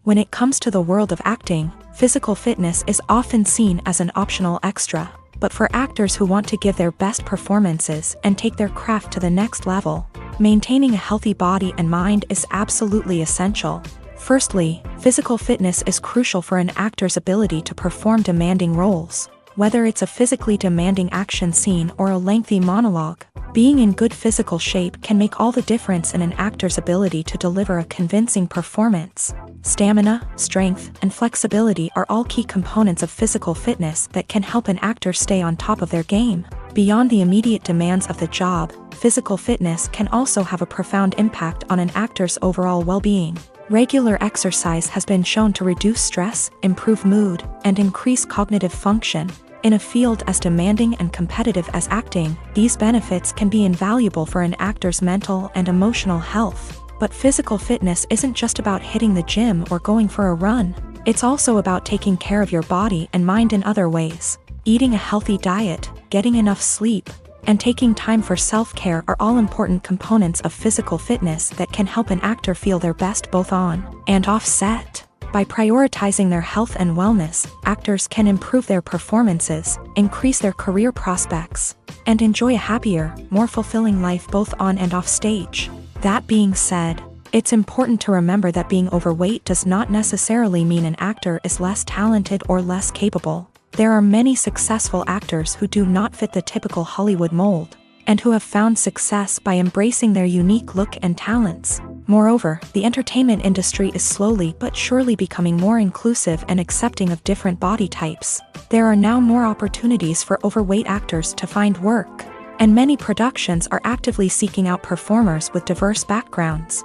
When it comes to the world of acting, physical fitness is often seen as an optional extra. But for actors who want to give their best performances and take their craft to the next level, maintaining a healthy body and mind is absolutely essential. Firstly, physical fitness is crucial for an actor's ability to perform demanding roles. Whether it's a physically demanding action scene or a lengthy monologue, being in good physical shape can make all the difference in an actor's ability to deliver a convincing performance. Stamina, strength, and flexibility are all key components of physical fitness that can help an actor stay on top of their game. Beyond the immediate demands of the job, physical fitness can also have a profound impact on an actor's overall well-being. Regular exercise has been shown to reduce stress, improve mood, and increase cognitive function. In a field as demanding and competitive as acting, these benefits can be invaluable for an actor's mental and emotional health. But physical fitness isn't just about hitting the gym or going for a run. It's also about taking care of your body and mind in other ways. Eating a healthy diet, getting enough sleep, and taking time for self-care are all important components of physical fitness that can help an actor feel their best both on and off set. By prioritizing their health and wellness, actors can improve their performances, increase their career prospects, and enjoy a happier, more fulfilling life both on and off stage. That being said, it's important to remember that being overweight does not necessarily mean an actor is less talented or less capable. There are many successful actors who do not fit the typical Hollywood mold, and who have found success by embracing their unique look and talents. Moreover, the entertainment industry is slowly but surely becoming more inclusive and accepting of different body types. There are now more opportunities for overweight actors to find work, and many productions are actively seeking out performers with diverse backgrounds.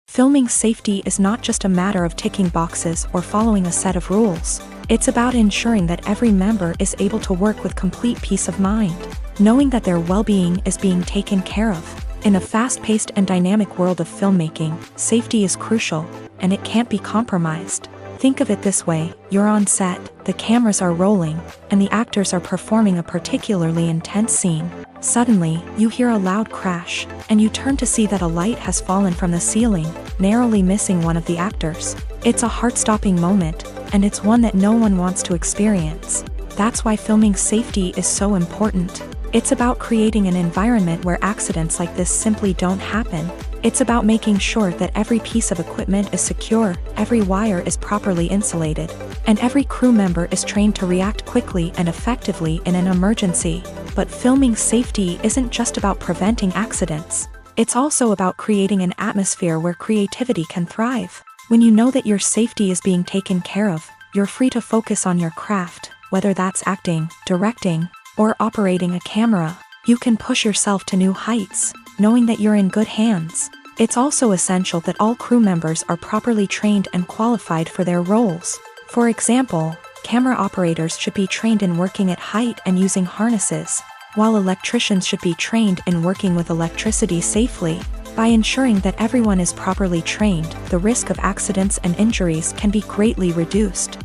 Filming safety is not just a matter of ticking boxes or following a set of rules. It's about ensuring that every member is able to work with complete peace of mind, knowing that their well-being is being taken care of. In a fast-paced and dynamic world of filmmaking, safety is crucial, and it can't be compromised. Think of it this way: you're on set, the cameras are rolling, and the actors are performing a particularly intense scene. Suddenly, you hear a loud crash, and you turn to see that a light has fallen from the ceiling, narrowly missing one of the actors. It's a heart-stopping moment, and it's one that no one wants to experience. That's why filming safety is so important. It's about creating an environment where accidents like this simply don't happen. It's about making sure that every piece of equipment is secure, every wire is properly insulated, and every crew member is trained to react quickly and effectively in an emergency. But filming safety isn't just about preventing accidents. It's also about creating an atmosphere where creativity can thrive. When you know that your safety is being taken care of, you're free to focus on your craft, whether that's acting, directing, or operating a camera. You can push yourself to new heights, knowing that you're in good hands. It's also essential that all crew members are properly trained and qualified for their roles. For example, camera operators should be trained in working at height and using harnesses, while electricians should be trained in working with electricity safely. By ensuring that everyone is properly trained, the risk of accidents and injuries can be greatly reduced.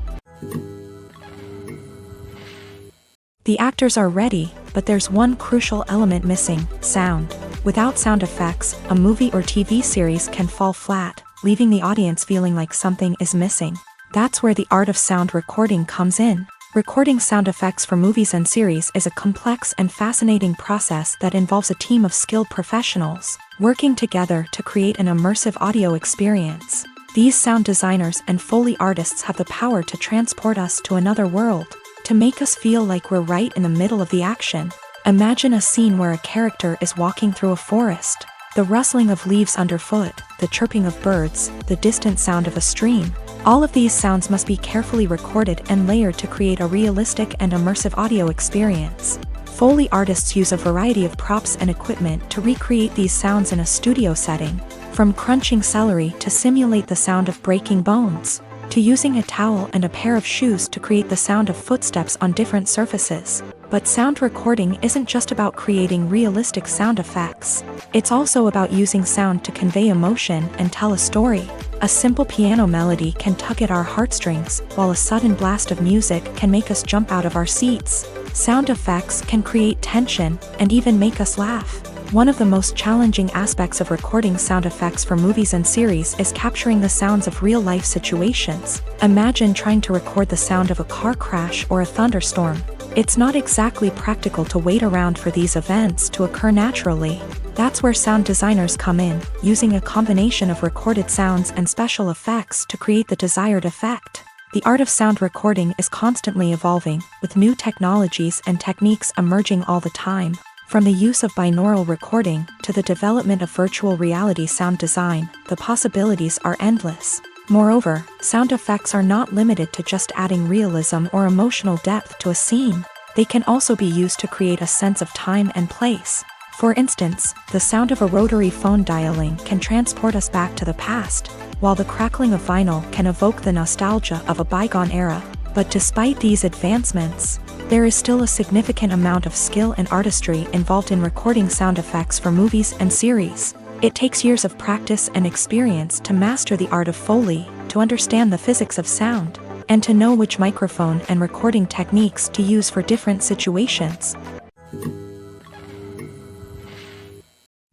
The actors are ready, but there's one crucial element missing: sound. Without sound effects, a movie or TV series can fall flat, leaving the audience feeling like something is missing. That's where the art of sound recording comes in. Recording sound effects for movies and series is a complex and fascinating process that involves a team of skilled professionals working together to create an immersive audio experience. These sound designers and Foley artists have the power to transport us to another world, to make us feel like we're right in the middle of the action. Imagine a scene where a character is walking through a forest. The rustling of leaves underfoot, the chirping of birds, the distant sound of a stream. All of these sounds must be carefully recorded and layered to create a realistic and immersive audio experience. Foley artists use a variety of props and equipment to recreate these sounds in a studio setting, from crunching celery to simulate the sound of breaking bones, to using a towel and a pair of shoes to create the sound of footsteps on different surfaces. But sound recording isn't just about creating realistic sound effects. It's also about using sound to convey emotion and tell a story. A simple piano melody can tug at our heartstrings, while a sudden blast of music can make us jump out of our seats. Sound effects can create tension and even make us laugh. One of the most challenging aspects of recording sound effects for movies and series is capturing the sounds of real-life situations. Imagine trying to record the sound of a car crash or a thunderstorm. It's not exactly practical to wait around for these events to occur naturally. That's where sound designers come in, using a combination of recorded sounds and special effects to create the desired effect. The art of sound recording is constantly evolving, with new technologies and techniques emerging all the time. From the use of binaural recording to the development of virtual reality sound design, the possibilities are endless. Moreover, sound effects are not limited to just adding realism or emotional depth to a scene. They can also be used to create a sense of time and place. For instance, the sound of a rotary phone dialing can transport us back to the past, while the crackling of vinyl can evoke the nostalgia of a bygone era. But despite these advancements, there is still a significant amount of skill and artistry involved in recording sound effects for movies and series. It takes years of practice and experience to master the art of Foley, to understand the physics of sound, and to know which microphone and recording techniques to use for different situations.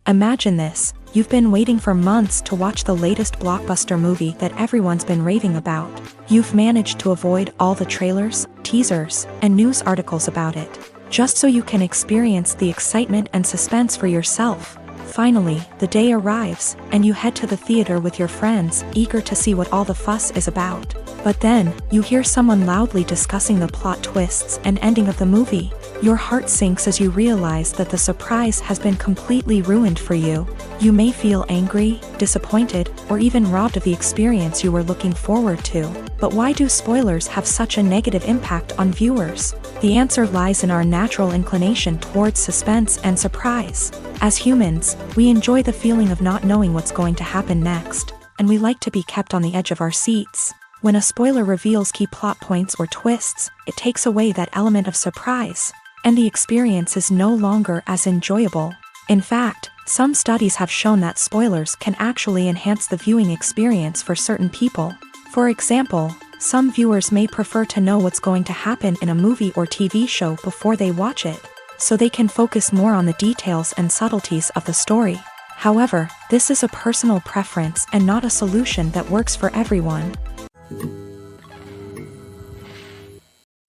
Imagine this: you've been waiting for months to watch the latest blockbuster movie that everyone's been raving about. You've managed to avoid all the trailers, teasers, and news articles about it, just so you can experience the excitement and suspense for yourself. Finally, the day arrives, and you head to the theater with your friends, eager to see what all the fuss is about. But then, you hear someone loudly discussing the plot twists and ending of the movie. Your heart sinks as you realize that the surprise has been completely ruined for you. You may feel angry, disappointed, or even robbed of the experience you were looking forward to. But why do spoilers have such a negative impact on viewers? The answer lies in our natural inclination towards suspense and surprise. As humans, we enjoy the feeling of not knowing what's going to happen next, and we like to be kept on the edge of our seats. When a spoiler reveals key plot points or twists, it takes away that element of surprise, and the experience is no longer as enjoyable. In fact, some studies have shown that spoilers can actually enhance the viewing experience for certain people. For example, some viewers may prefer to know what's going to happen in a movie or TV show before they watch it, so they can focus more on the details and subtleties of the story. However, this is a personal preference and not a solution that works for everyone.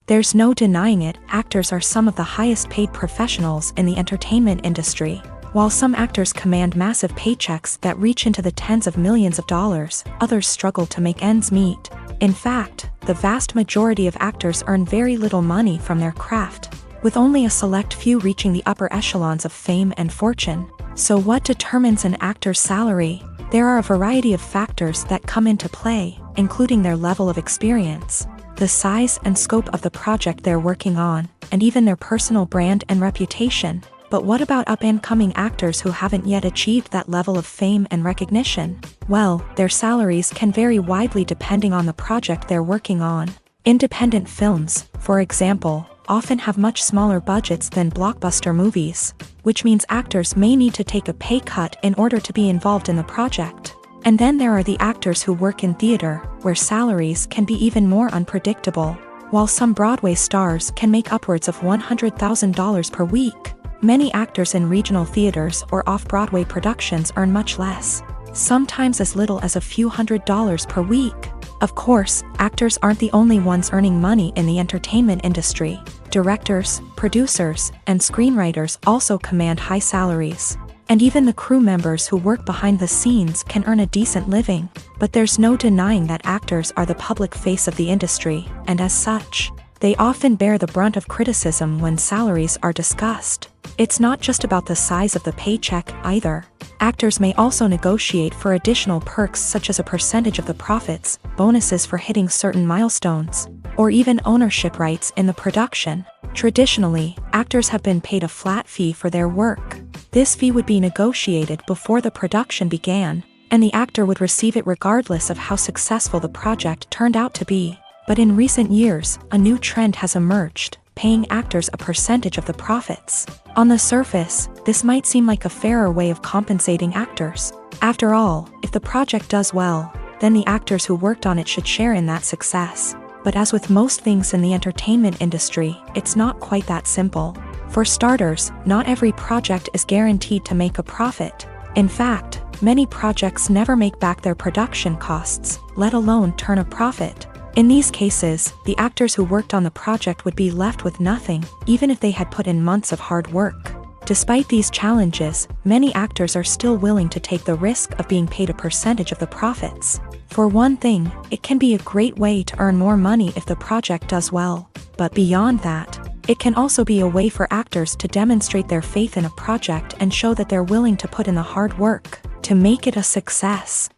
There's no denying it, actors are some of the highest paid professionals in the entertainment industry. While some actors command massive paychecks that reach into the tens of millions of dollars, others struggle to make ends meet. In fact, the vast majority of actors earn very little money from their craft, with only a select few reaching the upper echelons of fame and fortune. So what determines an actor's salary? There are a variety of factors that come into play, including their level of experience, the size and scope of the project they're working on, and even their personal brand and reputation. But what about up-and-coming actors who haven't yet achieved that level of fame and recognition? Well, their salaries can vary widely depending on the project they're working on. Independent films, for example, often have much smaller budgets than blockbuster movies, which means actors may need to take a pay cut in order to be involved in the project. And then there are the actors who work in theater, where salaries can be even more unpredictable. While some Broadway stars can make upwards of $100,000 per week, many actors in regional theaters or off-Broadway productions earn much less, sometimes as little as a few $100s per week. Of course, actors aren't the only ones earning money in the entertainment industry. Directors, producers, and screenwriters also command high salaries. And even the crew members who work behind the scenes can earn a decent living. But there's no denying that actors are the public face of the industry, and as such, they often bear the brunt of criticism when salaries are discussed. It's not just about the size of the paycheck either. Actors may also negotiate for additional perks such as a percentage of the profits, bonuses for hitting certain milestones, or even ownership rights in the production. Traditionally, actors have been paid a flat fee for their work. This fee would be negotiated before the production began, and the actor would receive it regardless of how successful the project turned out to be. But in recent years, a new trend has emerged, paying actors a percentage of the profits. On the surface, this might seem like a fairer way of compensating actors. After all, if the project does well, then the actors who worked on it should share in that success. But as with most things in the entertainment industry, it's not quite that simple. For starters, not every project is guaranteed to make a profit. In fact, many projects never make back their production costs, let alone turn a profit. In these cases, the actors who worked on the project would be left with nothing, even if they had put in months of hard work. Despite these challenges, many actors are still willing to take the risk of being paid a percentage of the profits. For one thing, it can be a great way to earn more money if the project does well. But beyond that, it can also be a way for actors to demonstrate their faith in a project and show that they're willing to put in the hard work to make it a success.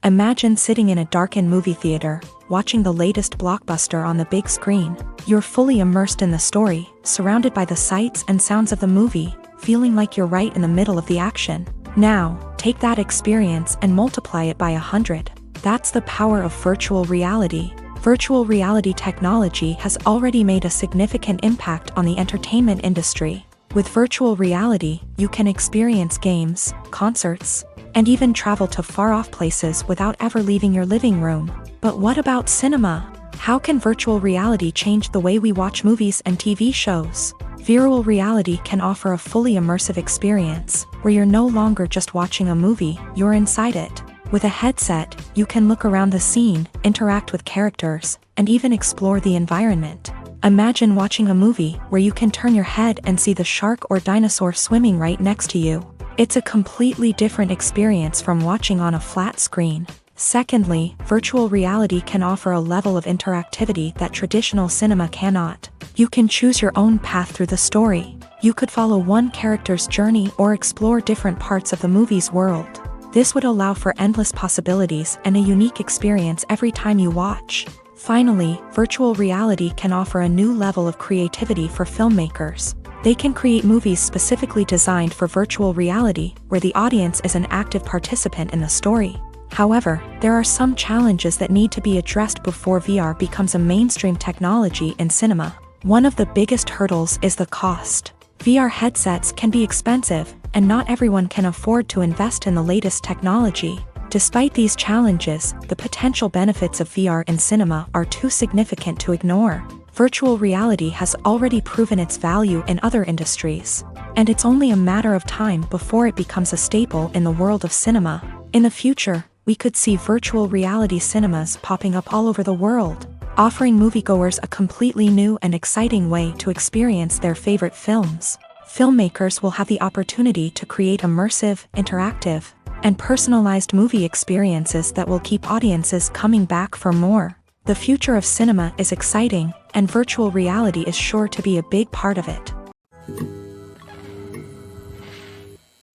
Imagine sitting in a darkened movie theater, watching the latest blockbuster on the big screen. You're fully immersed in the story, surrounded by the sights and sounds of the movie, feeling like you're right in the middle of the action. Now, take that experience and multiply it by 100. That's the power of virtual reality. Virtual reality technology has already made a significant impact on the entertainment industry. With virtual reality, you can experience games, concerts, and even travel to far-off places without ever leaving your living room. But what about cinema? How can virtual reality change the way we watch movies and TV shows? Virtual reality can offer a fully immersive experience, where you're no longer just watching a movie, you're inside it. With a headset, you can look around the scene, interact with characters, and even explore the environment. Imagine watching a movie where you can turn your head and see the shark or dinosaur swimming right next to you. It's a completely different experience from watching on a flat screen. Secondly, virtual reality can offer a level of interactivity that traditional cinema cannot. You can choose your own path through the story. You could follow one character's journey or explore different parts of the movie's world. This would allow for endless possibilities and a unique experience every time you watch. Finally, virtual reality can offer a new level of creativity for filmmakers. They can create movies specifically designed for virtual reality, where the audience is an active participant in the story. However, there are some challenges that need to be addressed before VR becomes a mainstream technology in cinema. One of the biggest hurdles is the cost. VR headsets can be expensive, and not everyone can afford to invest in the latest technology. Despite these challenges, the potential benefits of VR in cinema are too significant to ignore. Virtual reality has already proven its value in other industries, and it's only a matter of time before it becomes a staple in the world of cinema. In the future, we could see virtual reality cinemas popping up all over the world, offering moviegoers a completely new and exciting way to experience their favorite films. Filmmakers will have the opportunity to create immersive, interactive, and personalized movie experiences that will keep audiences coming back for more. The future of cinema is exciting, and virtual reality is sure to be a big part of it.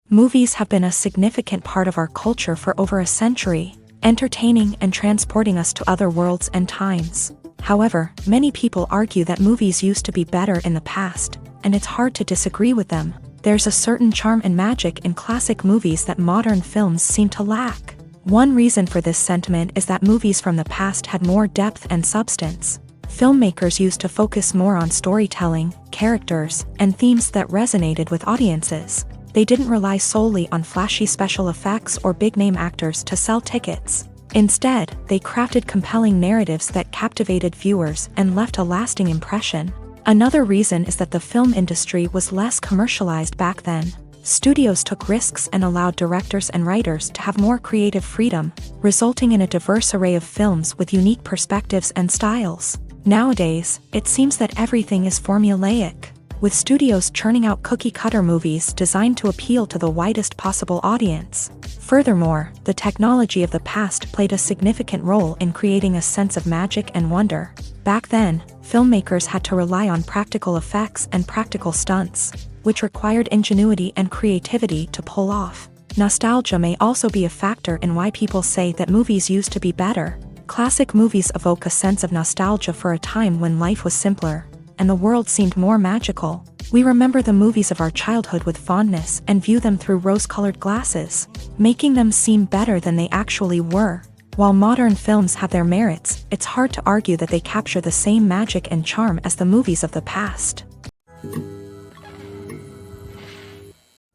Movies have been a significant part of our culture for over a century, entertaining and transporting us to other worlds and times. However, many people argue that movies used to be better in the past, and it's hard to disagree with them. There's a certain charm and magic in classic movies that modern films seem to lack. One reason for this sentiment is that movies from the past had more depth and substance. Filmmakers used to focus more on storytelling, characters, and themes that resonated with audiences. They didn't rely solely on flashy special effects or big-name actors to sell tickets. Instead, they crafted compelling narratives that captivated viewers and left a lasting impression. Another reason is that the film industry was less commercialized back then. Studios took risks and allowed directors and writers to have more creative freedom, resulting in a diverse array of films with unique perspectives and styles. Nowadays, it seems that everything is formulaic, with studios churning out cookie-cutter movies designed to appeal to the widest possible audience. Furthermore, the technology of the past played a significant role in creating a sense of magic and wonder. Back then, filmmakers had to rely on practical effects and practical stunts, which required ingenuity and creativity to pull off. Nostalgia may also be a factor in why people say that movies used to be better. Classic movies evoke a sense of nostalgia for a time when life was simpler, and the world seemed more magical. We remember the movies of our childhood with fondness and view them through rose-colored glasses, making them seem better than they actually were. While modern films have their merits, it's hard to argue that they capture the same magic and charm as the movies of the past.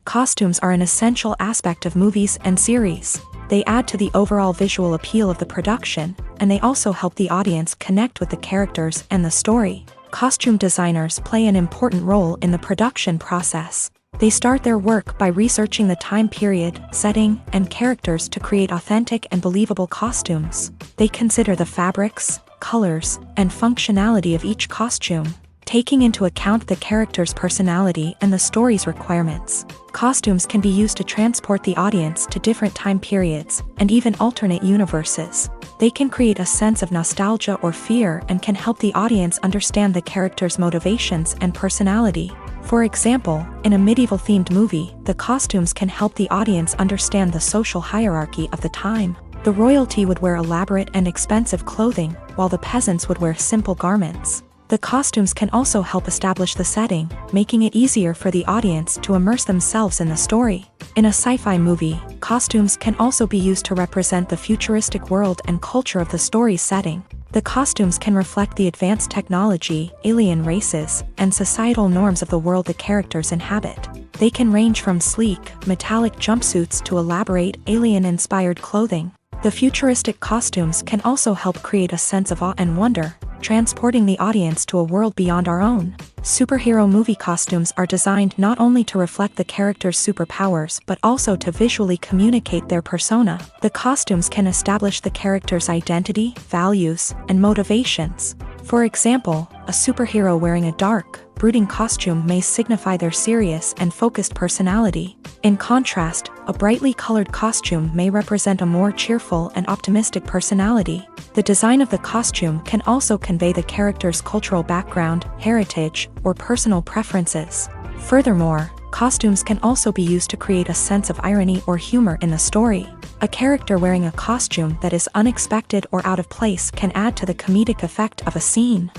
Costumes are an essential aspect of movies and series. They add to the overall visual appeal of the production, and they also help the audience connect with the characters and the story. Costume designers play an important role in the production process. They start their work by researching the time period, setting, and characters to create authentic and believable costumes. They consider the fabrics, colors, and functionality of each costume, taking into account the character's personality and the story's requirements. Costumes can be used to transport the audience to different time periods and even alternate universes. They can create a sense of nostalgia or fear and can help the audience understand the character's motivations and personality. For example, in a medieval-themed movie, the costumes can help the audience understand the social hierarchy of the time. The royalty would wear elaborate and expensive clothing, while the peasants would wear simple garments. The costumes can also help establish the setting, making it easier for the audience to immerse themselves in the story. In a sci-fi movie, costumes can also be used to represent the futuristic world and culture of the story's setting. The costumes can reflect the advanced technology, alien races, and societal norms of the world the characters inhabit. They can range from sleek, metallic jumpsuits to elaborate, alien-inspired clothing. The futuristic costumes can also help create a sense of awe and wonder, transporting the audience to a world beyond our own. Superhero movie costumes are designed not only to reflect the character's superpowers but also to visually communicate their persona. The costumes can establish the character's identity, values, and motivations. For example, a superhero wearing a dark, brooding costume may signify their serious and focused personality. In contrast, a brightly colored costume may represent a more cheerful and optimistic personality. The design of the costume can also convey the character's cultural background, heritage, or personal preferences. Furthermore, costumes can also be used to create a sense of irony or humor in the story. A character wearing a costume that is unexpected or out of place can add to the comedic effect of a scene.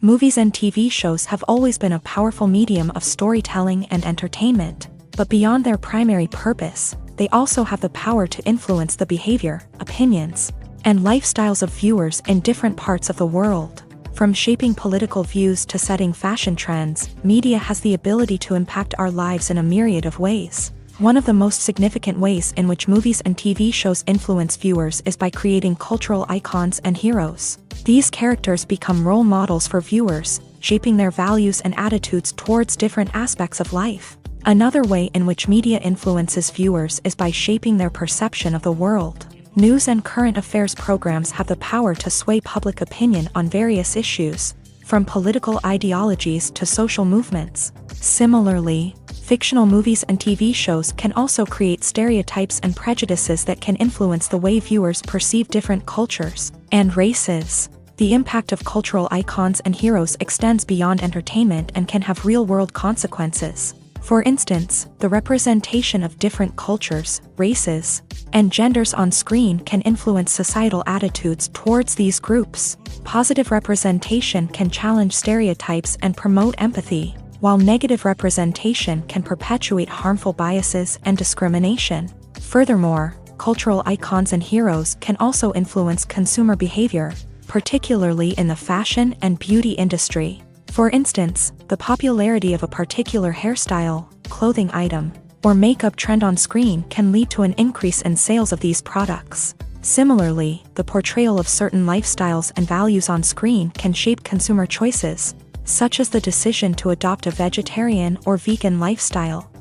Movies and TV shows have always been a powerful medium of storytelling and entertainment, but beyond their primary purpose, they also have the power to influence the behavior, opinions, and lifestyles of viewers in different parts of the world. From shaping political views to setting fashion trends, media has the ability to impact our lives in a myriad of ways. One of the most significant ways in which movies and TV shows influence viewers is by creating cultural icons and heroes. These characters become role models for viewers, shaping their values and attitudes towards different aspects of life. Another way in which media influences viewers is by shaping their perception of the world. News and current affairs programs have the power to sway public opinion on various issues, from political ideologies to social movements. Similarly, fictional movies and TV shows can also create stereotypes and prejudices that can influence the way viewers perceive different cultures and races. The impact of cultural icons and heroes extends beyond entertainment and can have real-world consequences. For instance, the representation of different cultures, races, and genders on screen can influence societal attitudes towards these groups. Positive representation can challenge stereotypes and promote empathy, while negative representation can perpetuate harmful biases and discrimination. Furthermore, cultural icons and heroes can also influence consumer behavior, particularly in the fashion and beauty industry. For instance, the popularity of a particular hairstyle, clothing item, or makeup trend on screen can lead to an increase in sales of these products. Similarly, the portrayal of certain lifestyles and values on screen can shape consumer choices, such as the decision to adopt a vegetarian or vegan lifestyle.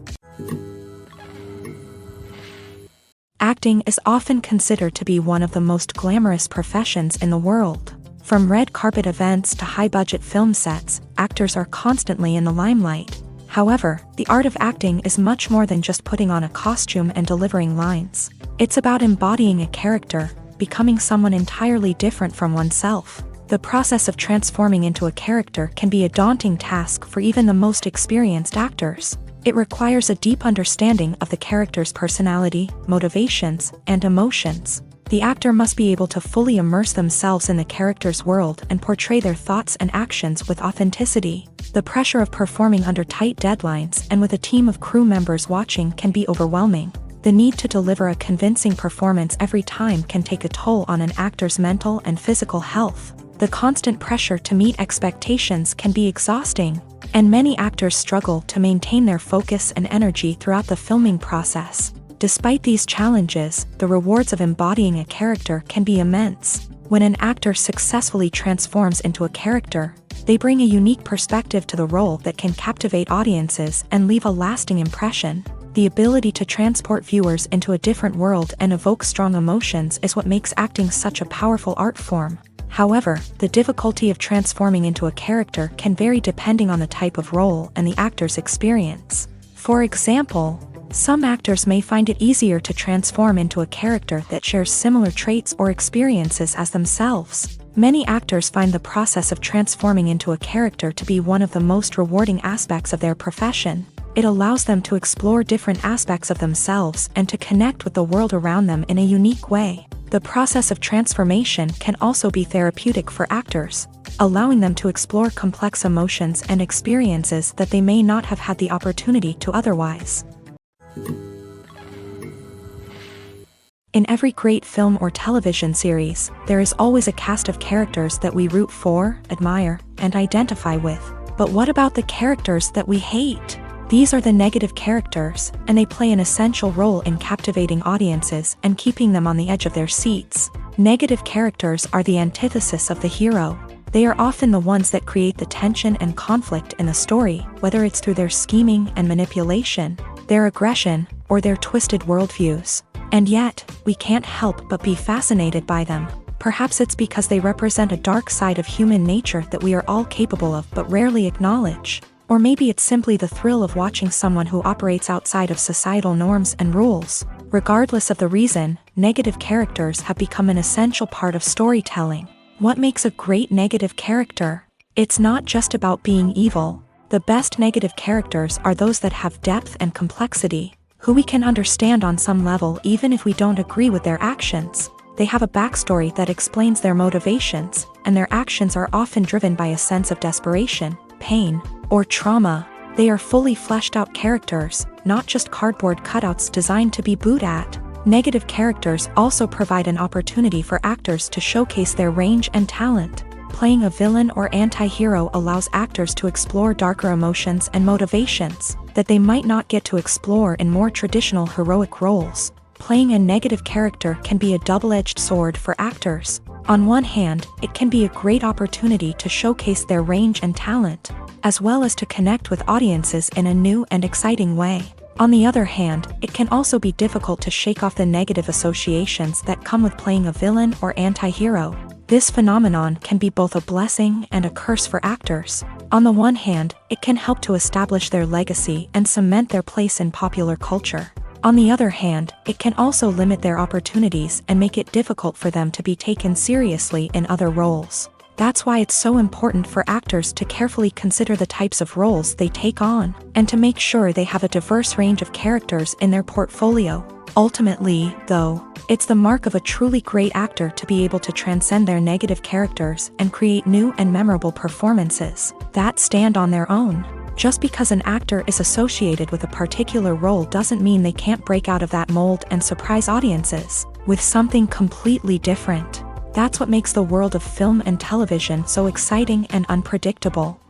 Acting is often considered to be one of the most glamorous professions in the world. From red carpet events to high-budget film sets, actors are constantly in the limelight. However, the art of acting is much more than just putting on a costume and delivering lines. It's about embodying a character, becoming someone entirely different from oneself. The process of transforming into a character can be a daunting task for even the most experienced actors. It requires a deep understanding of the character's personality, motivations, and emotions. The actor must be able to fully immerse themselves in the character's world and portray their thoughts and actions with authenticity. The pressure of performing under tight deadlines and with a team of crew members watching can be overwhelming. The need to deliver a convincing performance every time can take a toll on an actor's mental and physical health. The constant pressure to meet expectations can be exhausting, and many actors struggle to maintain their focus and energy throughout the filming process. Despite these challenges, the rewards of embodying a character can be immense. When an actor successfully transforms into a character, they bring a unique perspective to the role that can captivate audiences and leave a lasting impression. The ability to transport viewers into a different world and evoke strong emotions is what makes acting such a powerful art form. However, the difficulty of transforming into a character can vary depending on the type of role and the actor's experience. For example, some actors may find it easier to transform into a character that shares similar traits or experiences as themselves. Many actors find the process of transforming into a character to be one of the most rewarding aspects of their profession. It allows them to explore different aspects of themselves and to connect with the world around them in a unique way. The process of transformation can also be therapeutic for actors, allowing them to explore complex emotions and experiences that they may not have had the opportunity to otherwise. In every great film or television series, there is always a cast of characters that we root for, admire, and identify with. But what about the characters that we hate? These are the negative characters, and they play an essential role in captivating audiences and keeping them on the edge of their seats. Negative characters are the antithesis of the hero. They are often the ones that create the tension and conflict in the story, whether it's through their scheming and manipulation, their aggression, or their twisted worldviews. And yet, we can't help but be fascinated by them. Perhaps it's because they represent a dark side of human nature that we are all capable of but rarely acknowledge. Or maybe it's simply the thrill of watching someone who operates outside of societal norms and rules. Regardless of the reason, negative characters have become an essential part of storytelling. What makes a great negative character? It's not just about being evil. The best negative characters are those that have depth and complexity, who we can understand on some level even if we don't agree with their actions. They have a backstory that explains their motivations, and their actions are often driven by a sense of desperation, pain, or trauma. They are fully fleshed out characters, not just cardboard cutouts designed to be booed at. Negative characters also provide an opportunity for actors to showcase their range and talent. Playing a villain or anti-hero allows actors to explore darker emotions and motivations that they might not get to explore in more traditional heroic roles. Playing a negative character can be a double-edged sword for actors. On one hand, it can be a great opportunity to showcase their range and talent. as well as to connect with audiences in a new and exciting way. On the other hand, it can also be difficult to shake off the negative associations that come with playing a villain or anti-hero. This phenomenon can be both a blessing and a curse for actors. On the one hand, it can help to establish their legacy and cement their place in popular culture. On the other hand, it can also limit their opportunities and make it difficult for them to be taken seriously in other roles. That's why it's so important for actors to carefully consider the types of roles they take on, and to make sure they have a diverse range of characters in their portfolio. Ultimately, though, it's the mark of a truly great actor to be able to transcend their negative characters and create new and memorable performances that stand on their own. Just because an actor is associated with a particular role doesn't mean they can't break out of that mold and surprise audiences with something completely different. That's what makes the world of film and television so exciting and unpredictable.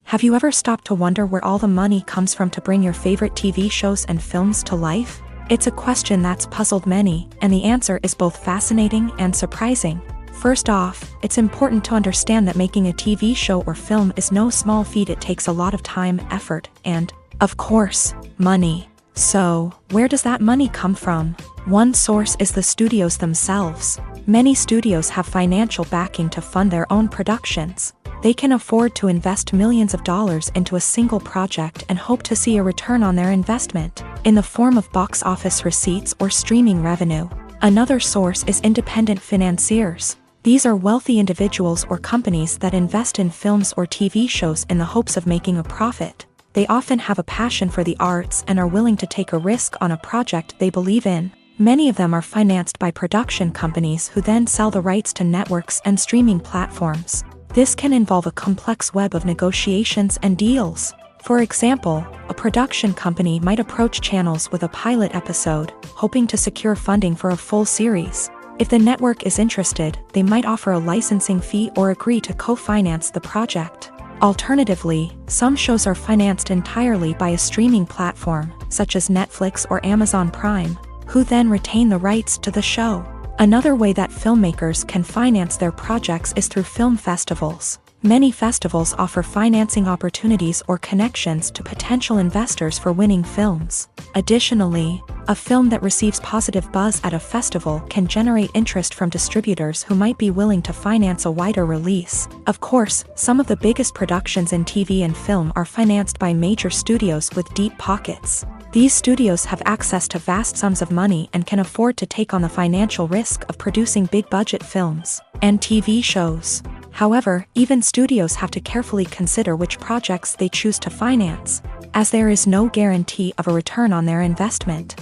Have you ever stopped to wonder where all the money comes from to bring your favorite TV shows and films to life? It's a question that's puzzled many, and the answer is both fascinating and surprising. First off, it's important to understand that making a TV show or film is no small feat. It takes a lot of time, effort, and, of course, money. So, where does that money come from? One source is the studios themselves. Many studios have financial backing to fund their own productions. They can afford to invest millions of dollars into a single project and hope to see a return on their investment, in the form of box office receipts or streaming revenue. Another source is independent financiers. These are wealthy individuals or companies that invest in films or TV shows in the hopes of making a profit. They often have a passion for the arts and are willing to take a risk on a project they believe in. Many of them are financed by production companies who then sell the rights to networks and streaming platforms. This can involve a complex web of negotiations and deals. For example, a production company might approach channels with a pilot episode, hoping to secure funding for a full series. If the network is interested, they might offer a licensing fee or agree to co-finance the project. Alternatively, some shows are financed entirely by a streaming platform, such as Netflix or Amazon Prime, who then retain the rights to the show. Another way that filmmakers can finance their projects is through film festivals. Many festivals offer financing opportunities or connections to potential investors for winning films. Additionally, a film that receives positive buzz at a festival can generate interest from distributors who might be willing to finance a wider release. Of course, some of the biggest productions in TV and film are financed by major studios with deep pockets. These studios have access to vast sums of money and can afford to take on the financial risk of producing big-budget films and TV shows. However, even studios have to carefully consider which projects they choose to finance, as there is no guarantee of a return on their investment.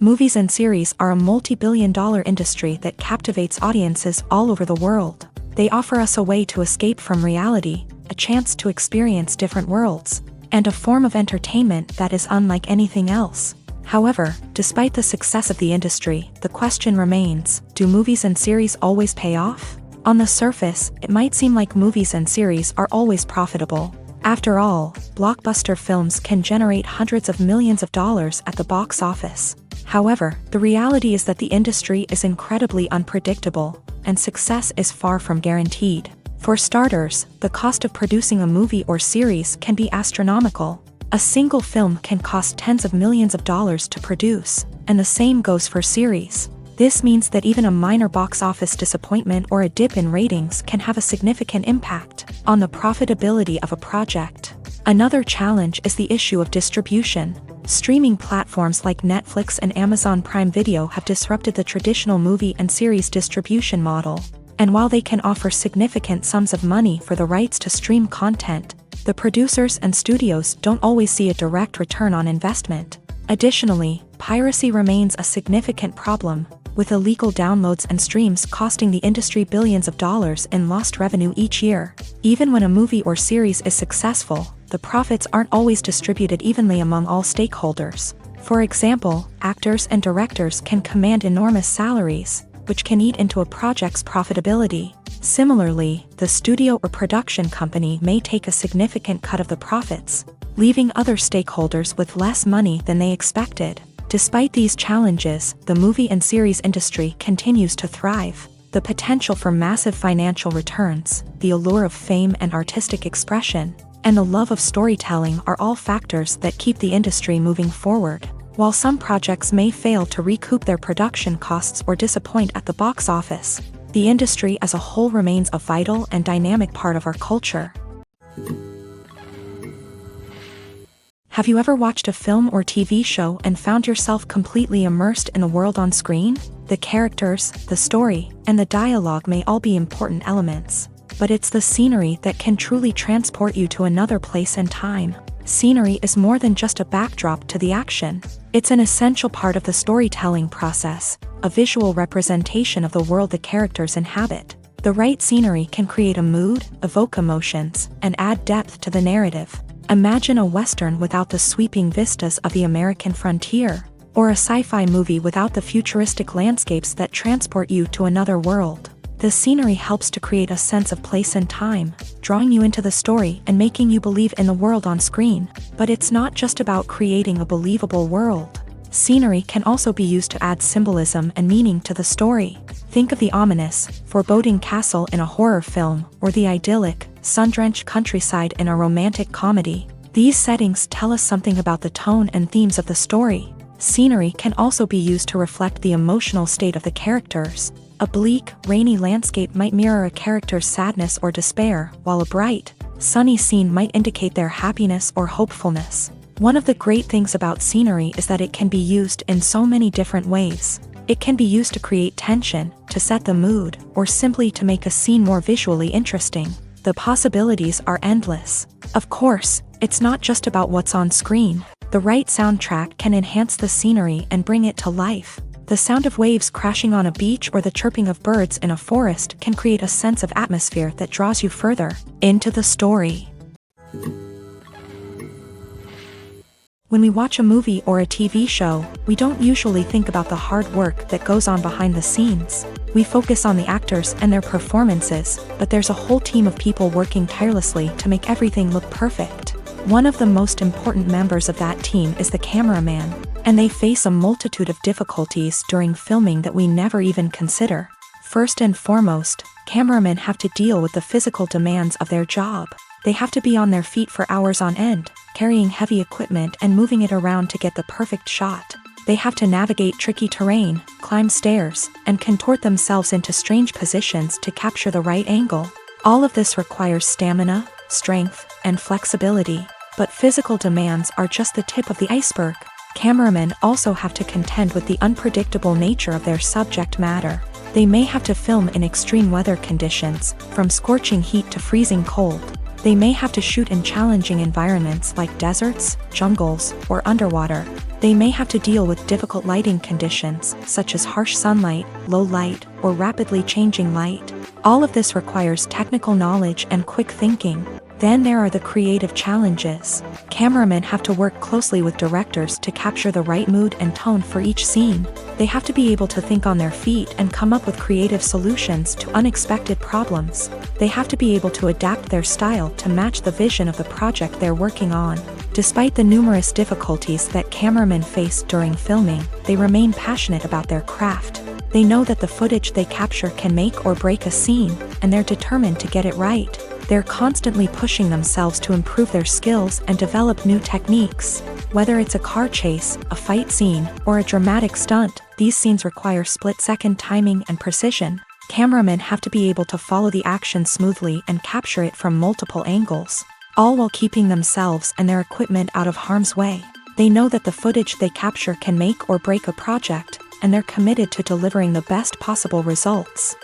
Movies and series are a multi-billion-dollar industry that captivates audiences all over the world. They offer us a way to escape from reality, a chance to experience different worlds, and a form of entertainment that is unlike anything else. However, despite the success of the industry, the question remains, do movies and series always pay off? On the surface, it might seem like movies and series are always profitable. After all, blockbuster films can generate hundreds of millions of dollars at the box office. However, the reality is that the industry is incredibly unpredictable, and success is far from guaranteed. For starters, the cost of producing a movie or series can be astronomical. A single film can cost tens of millions of dollars to produce, and the same goes for series. This means that even a minor box office disappointment or a dip in ratings can have a significant impact on the profitability of a project. Another challenge is the issue of distribution. Streaming platforms like Netflix and Amazon Prime Video have disrupted the traditional movie and series distribution model. And while they can offer significant sums of money for the rights to stream content, the producers and studios don't always see a direct return on investment. Additionally, piracy remains a significant problem, with illegal downloads and streams costing the industry billions of dollars in lost revenue each year. Even when a movie or series is successful, the profits aren't always distributed evenly among all stakeholders. For example, actors and directors can command enormous salaries, which can eat into a project's profitability. Similarly, the studio or production company may take a significant cut of the profits, leaving other stakeholders with less money than they expected. Despite these challenges, the movie and series industry continues to thrive. The potential for massive financial returns, the allure of fame and artistic expression, and the love of storytelling are all factors that keep the industry moving forward. While some projects may fail to recoup their production costs or disappoint at the box office, the industry as a whole remains a vital and dynamic part of our culture. Have you ever watched a film or TV show and found yourself completely immersed in the world on screen? The characters, the story, and the dialogue may all be important elements, but it's the scenery that can truly transport you to another place and time. Scenery is more than just a backdrop to the action. It's an essential part of the storytelling process, a visual representation of the world the characters inhabit. The right scenery can create a mood, evoke emotions, and add depth to the narrative. Imagine a Western without the sweeping vistas of the American frontier, or a sci-fi movie without the futuristic landscapes that transport you to another world. The scenery helps to create a sense of place and time, drawing you into the story and making you believe in the world on screen. But it's not just about creating a believable world. Scenery can also be used to add symbolism and meaning to the story. Think of the ominous, foreboding castle in a horror film, or the idyllic, sun-drenched countryside in a romantic comedy. These settings tell us something about the tone and themes of the story. Scenery can also be used to reflect the emotional state of the characters. A bleak, rainy landscape might mirror a character's sadness or despair, while a bright, sunny scene might indicate their happiness or hopefulness. One of the great things about scenery is that it can be used in so many different ways. It can be used to create tension, to set the mood, or simply to make a scene more visually interesting. The possibilities are endless. Of course, it's not just about what's on screen. The right soundtrack can enhance the scenery and bring it to life. The sound of waves crashing on a beach or the chirping of birds in a forest can create a sense of atmosphere that draws you further into the story. When we watch a movie or a TV show, we don't usually think about the hard work that goes on behind the scenes. We focus on the actors and their performances, but there's a whole team of people working tirelessly to make everything look perfect. One of the most important members of that team is the cameraman, and they face a multitude of difficulties during filming that we never even consider. First and foremost, cameramen have to deal with the physical demands of their job. They have to be on their feet for hours on end, carrying heavy equipment and moving it around to get the perfect shot. They have to navigate tricky terrain, climb stairs, and contort themselves into strange positions to capture the right angle. All of this requires stamina, strength, and flexibility. But physical demands are just the tip of the iceberg. Cameramen also have to contend with the unpredictable nature of their subject matter. They may have to film in extreme weather conditions, from scorching heat to freezing cold. They may have to shoot in challenging environments like deserts, jungles, or underwater. They may have to deal with difficult lighting conditions, such as harsh sunlight, low light, or rapidly changing light. All of this requires technical knowledge and quick thinking. Then there are the creative challenges. Cameramen have to work closely with directors to capture the right mood and tone for each scene. They have to be able to think on their feet and come up with creative solutions to unexpected problems. They have to be able to adapt their style to match the vision of the project they're working on. Despite the numerous difficulties that cameramen face during filming, they remain passionate about their craft. They know that the footage they capture can make or break a scene, and they're determined to get it right. They're constantly pushing themselves to improve their skills and develop new techniques. Whether it's a car chase, a fight scene, or a dramatic stunt, these scenes require split-second timing and precision. Cameramen have to be able to follow the action smoothly and capture it from multiple angles, all while keeping themselves and their equipment out of harm's way. They know that the footage they capture can make or break a project, and they're committed to delivering the best possible results.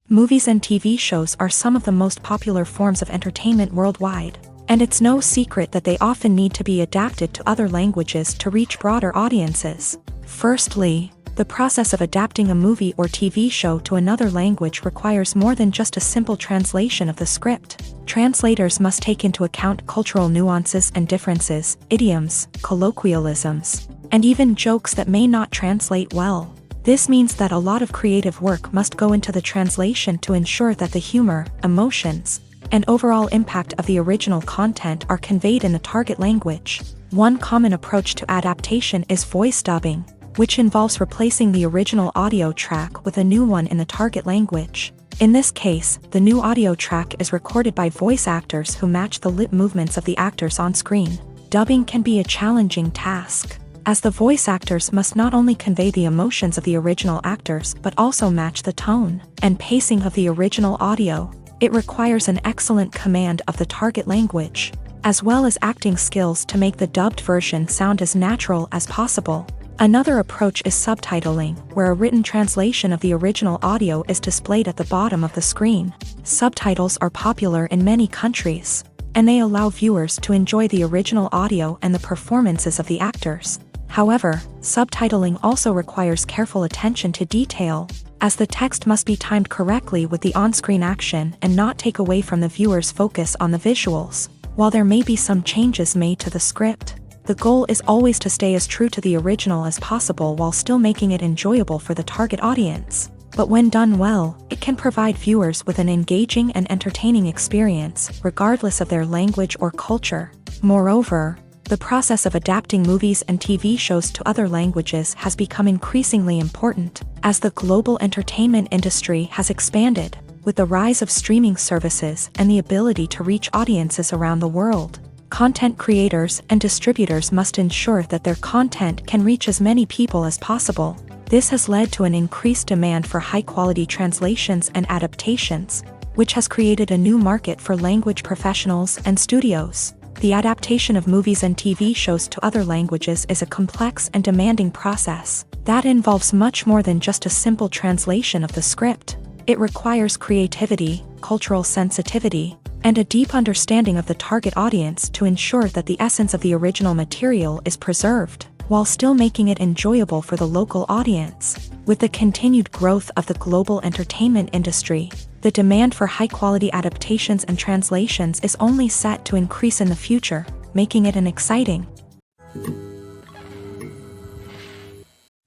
Movies and TV shows are some of the most popular forms of entertainment worldwide, and it's no secret that they often need to be adapted to other languages to reach broader audiences. Firstly, the process of adapting a movie or TV show to another language requires more than just a simple translation of the script. Translators must take into account cultural nuances and differences, idioms, colloquialisms, and even jokes that may not translate well. This means that a lot of creative work must go into the translation to ensure that the humor, emotions, and overall impact of the original content are conveyed in the target language. One common approach to adaptation is voice dubbing. which involves replacing the original audio track with a new one in the target language. In this case, the new audio track is recorded by voice actors who match the lip movements of the actors on screen. Dubbing can be a challenging task, as the voice actors must not only convey the emotions of the original actors but also match the tone and pacing of the original audio. It requires an excellent command of the target language, as well as acting skills to make the dubbed version sound as natural as possible. Another approach is subtitling, where a written translation of the original audio is displayed at the bottom of the screen. Subtitles are popular in many countries, and they allow viewers to enjoy the original audio and the performances of the actors. However, subtitling also requires careful attention to detail, as the text must be timed correctly with the on-screen action and not take away from the viewer's focus on the visuals. While there may be some changes made to the script, the goal is always to stay as true to the original as possible while still making it enjoyable for the target audience. But when done well, it can provide viewers with an engaging and entertaining experience, regardless of their language or culture. Moreover, the process of adapting movies and TV shows to other languages has become increasingly important, as the global entertainment industry has expanded, with the rise of streaming services and the ability to reach audiences around the world. Content creators and distributors must ensure that their content can reach as many people as possible. This has led to an increased demand for high-quality translations and adaptations, which has created a new market for language professionals and studios. The adaptation of movies and TV shows to other languages is a complex and demanding process that involves much more than just a simple translation of the script. It requires creativity, cultural sensitivity, and a deep understanding of the target audience to ensure that the essence of the original material is preserved, while still making it enjoyable for the local audience. With the continued growth of the global entertainment industry, the demand for high-quality adaptations and translations is only set to increase in the future, making it an exciting.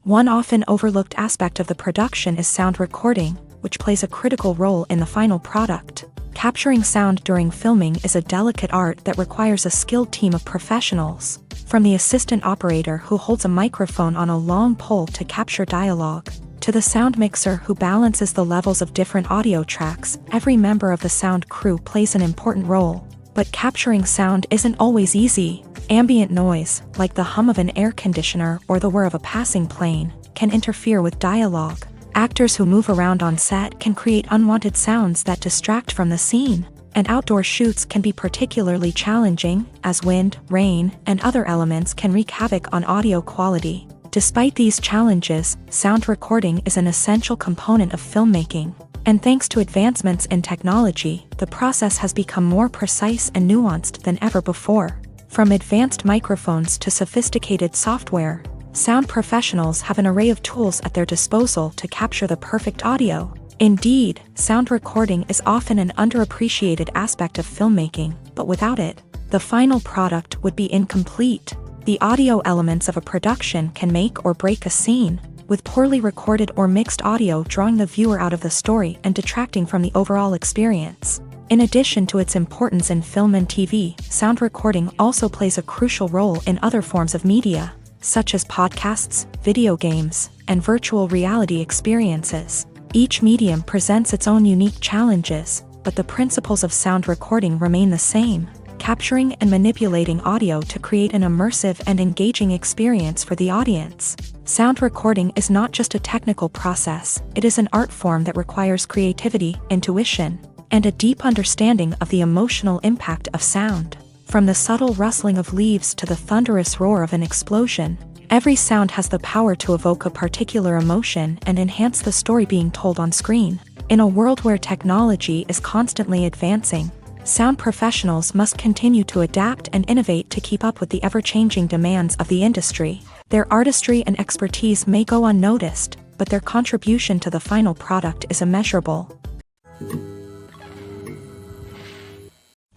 One often overlooked aspect of the production is sound recording, which plays a critical role in the final product. Capturing sound during filming is a delicate art that requires a skilled team of professionals, from the assistant operator who holds a microphone on a long pole to capture dialogue, to the sound mixer who balances the levels of different audio tracks. Every member of the sound crew plays an important role. But capturing sound isn't always easy. Ambient noise, like the hum of an air conditioner or the whir of a passing plane, can interfere with dialogue. Actors who move around on set can create unwanted sounds that distract from the scene, and outdoor shoots can be particularly challenging, as wind, rain, and other elements can wreak havoc on audio quality. Despite these challenges, sound recording is an essential component of filmmaking, and thanks to advancements in technology, the process has become more precise and nuanced than ever before. From advanced microphones to sophisticated software, sound professionals have an array of tools at their disposal to capture the perfect audio. Indeed, sound recording is often an underappreciated aspect of filmmaking, but without it, the final product would be incomplete. The audio elements of a production can make or break a scene, with poorly recorded or mixed audio drawing the viewer out of the story and detracting from the overall experience. In addition to its importance in film and TV, sound recording also plays a crucial role in other forms of media, such as podcasts, video games, and virtual reality experiences. Each medium presents its own unique challenges, but the principles of sound recording remain the same: capturing and manipulating audio to create an immersive and engaging experience for the audience. Sound recording is not just a technical process, it is an art form that requires creativity, intuition, and a deep understanding of the emotional impact of sound. From the subtle rustling of leaves to the thunderous roar of an explosion, every sound has the power to evoke a particular emotion and enhance the story being told on screen. In a world where technology is constantly advancing, sound professionals must continue to adapt and innovate to keep up with the ever-changing demands of the industry. Their artistry and expertise may go unnoticed, but their contribution to the final product is immeasurable.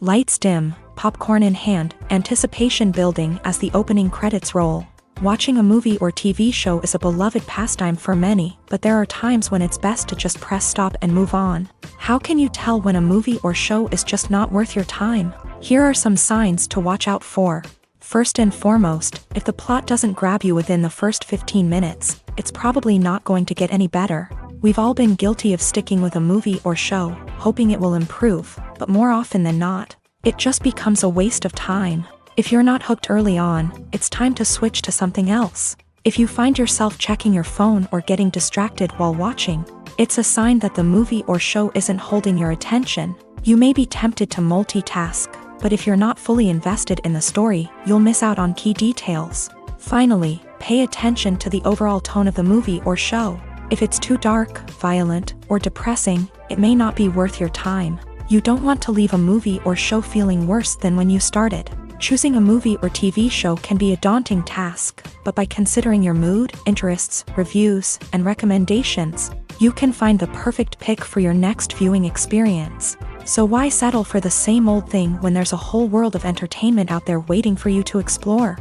Lights dim, popcorn in hand, anticipation building as the opening credits roll. Watching a movie or TV show is a beloved pastime for many, but there are times when it's best to just press stop and move on. How can you tell when a movie or show is just not worth your time? Here are some signs to watch out for. First and foremost, if the plot doesn't grab you within the first 15 minutes, it's probably not going to get any better. We've all been guilty of sticking with a movie or show, hoping it will improve, but more often than not, it just becomes a waste of time. If you're not hooked early on, it's time to switch to something else. If you find yourself checking your phone or getting distracted while watching, it's a sign that the movie or show isn't holding your attention. You may be tempted to multitask, but if you're not fully invested in the story, you'll miss out on key details. Finally, pay attention to the overall tone of the movie or show. If it's too dark, violent, or depressing, it may not be worth your time. You don't want to leave a movie or show feeling worse than when you started. Choosing a movie or TV show can be a daunting task, but by considering your mood, interests, reviews, and recommendations, you can find the perfect pick for your next viewing experience. So why settle for the same old thing when there's a whole world of entertainment out there waiting for you to explore?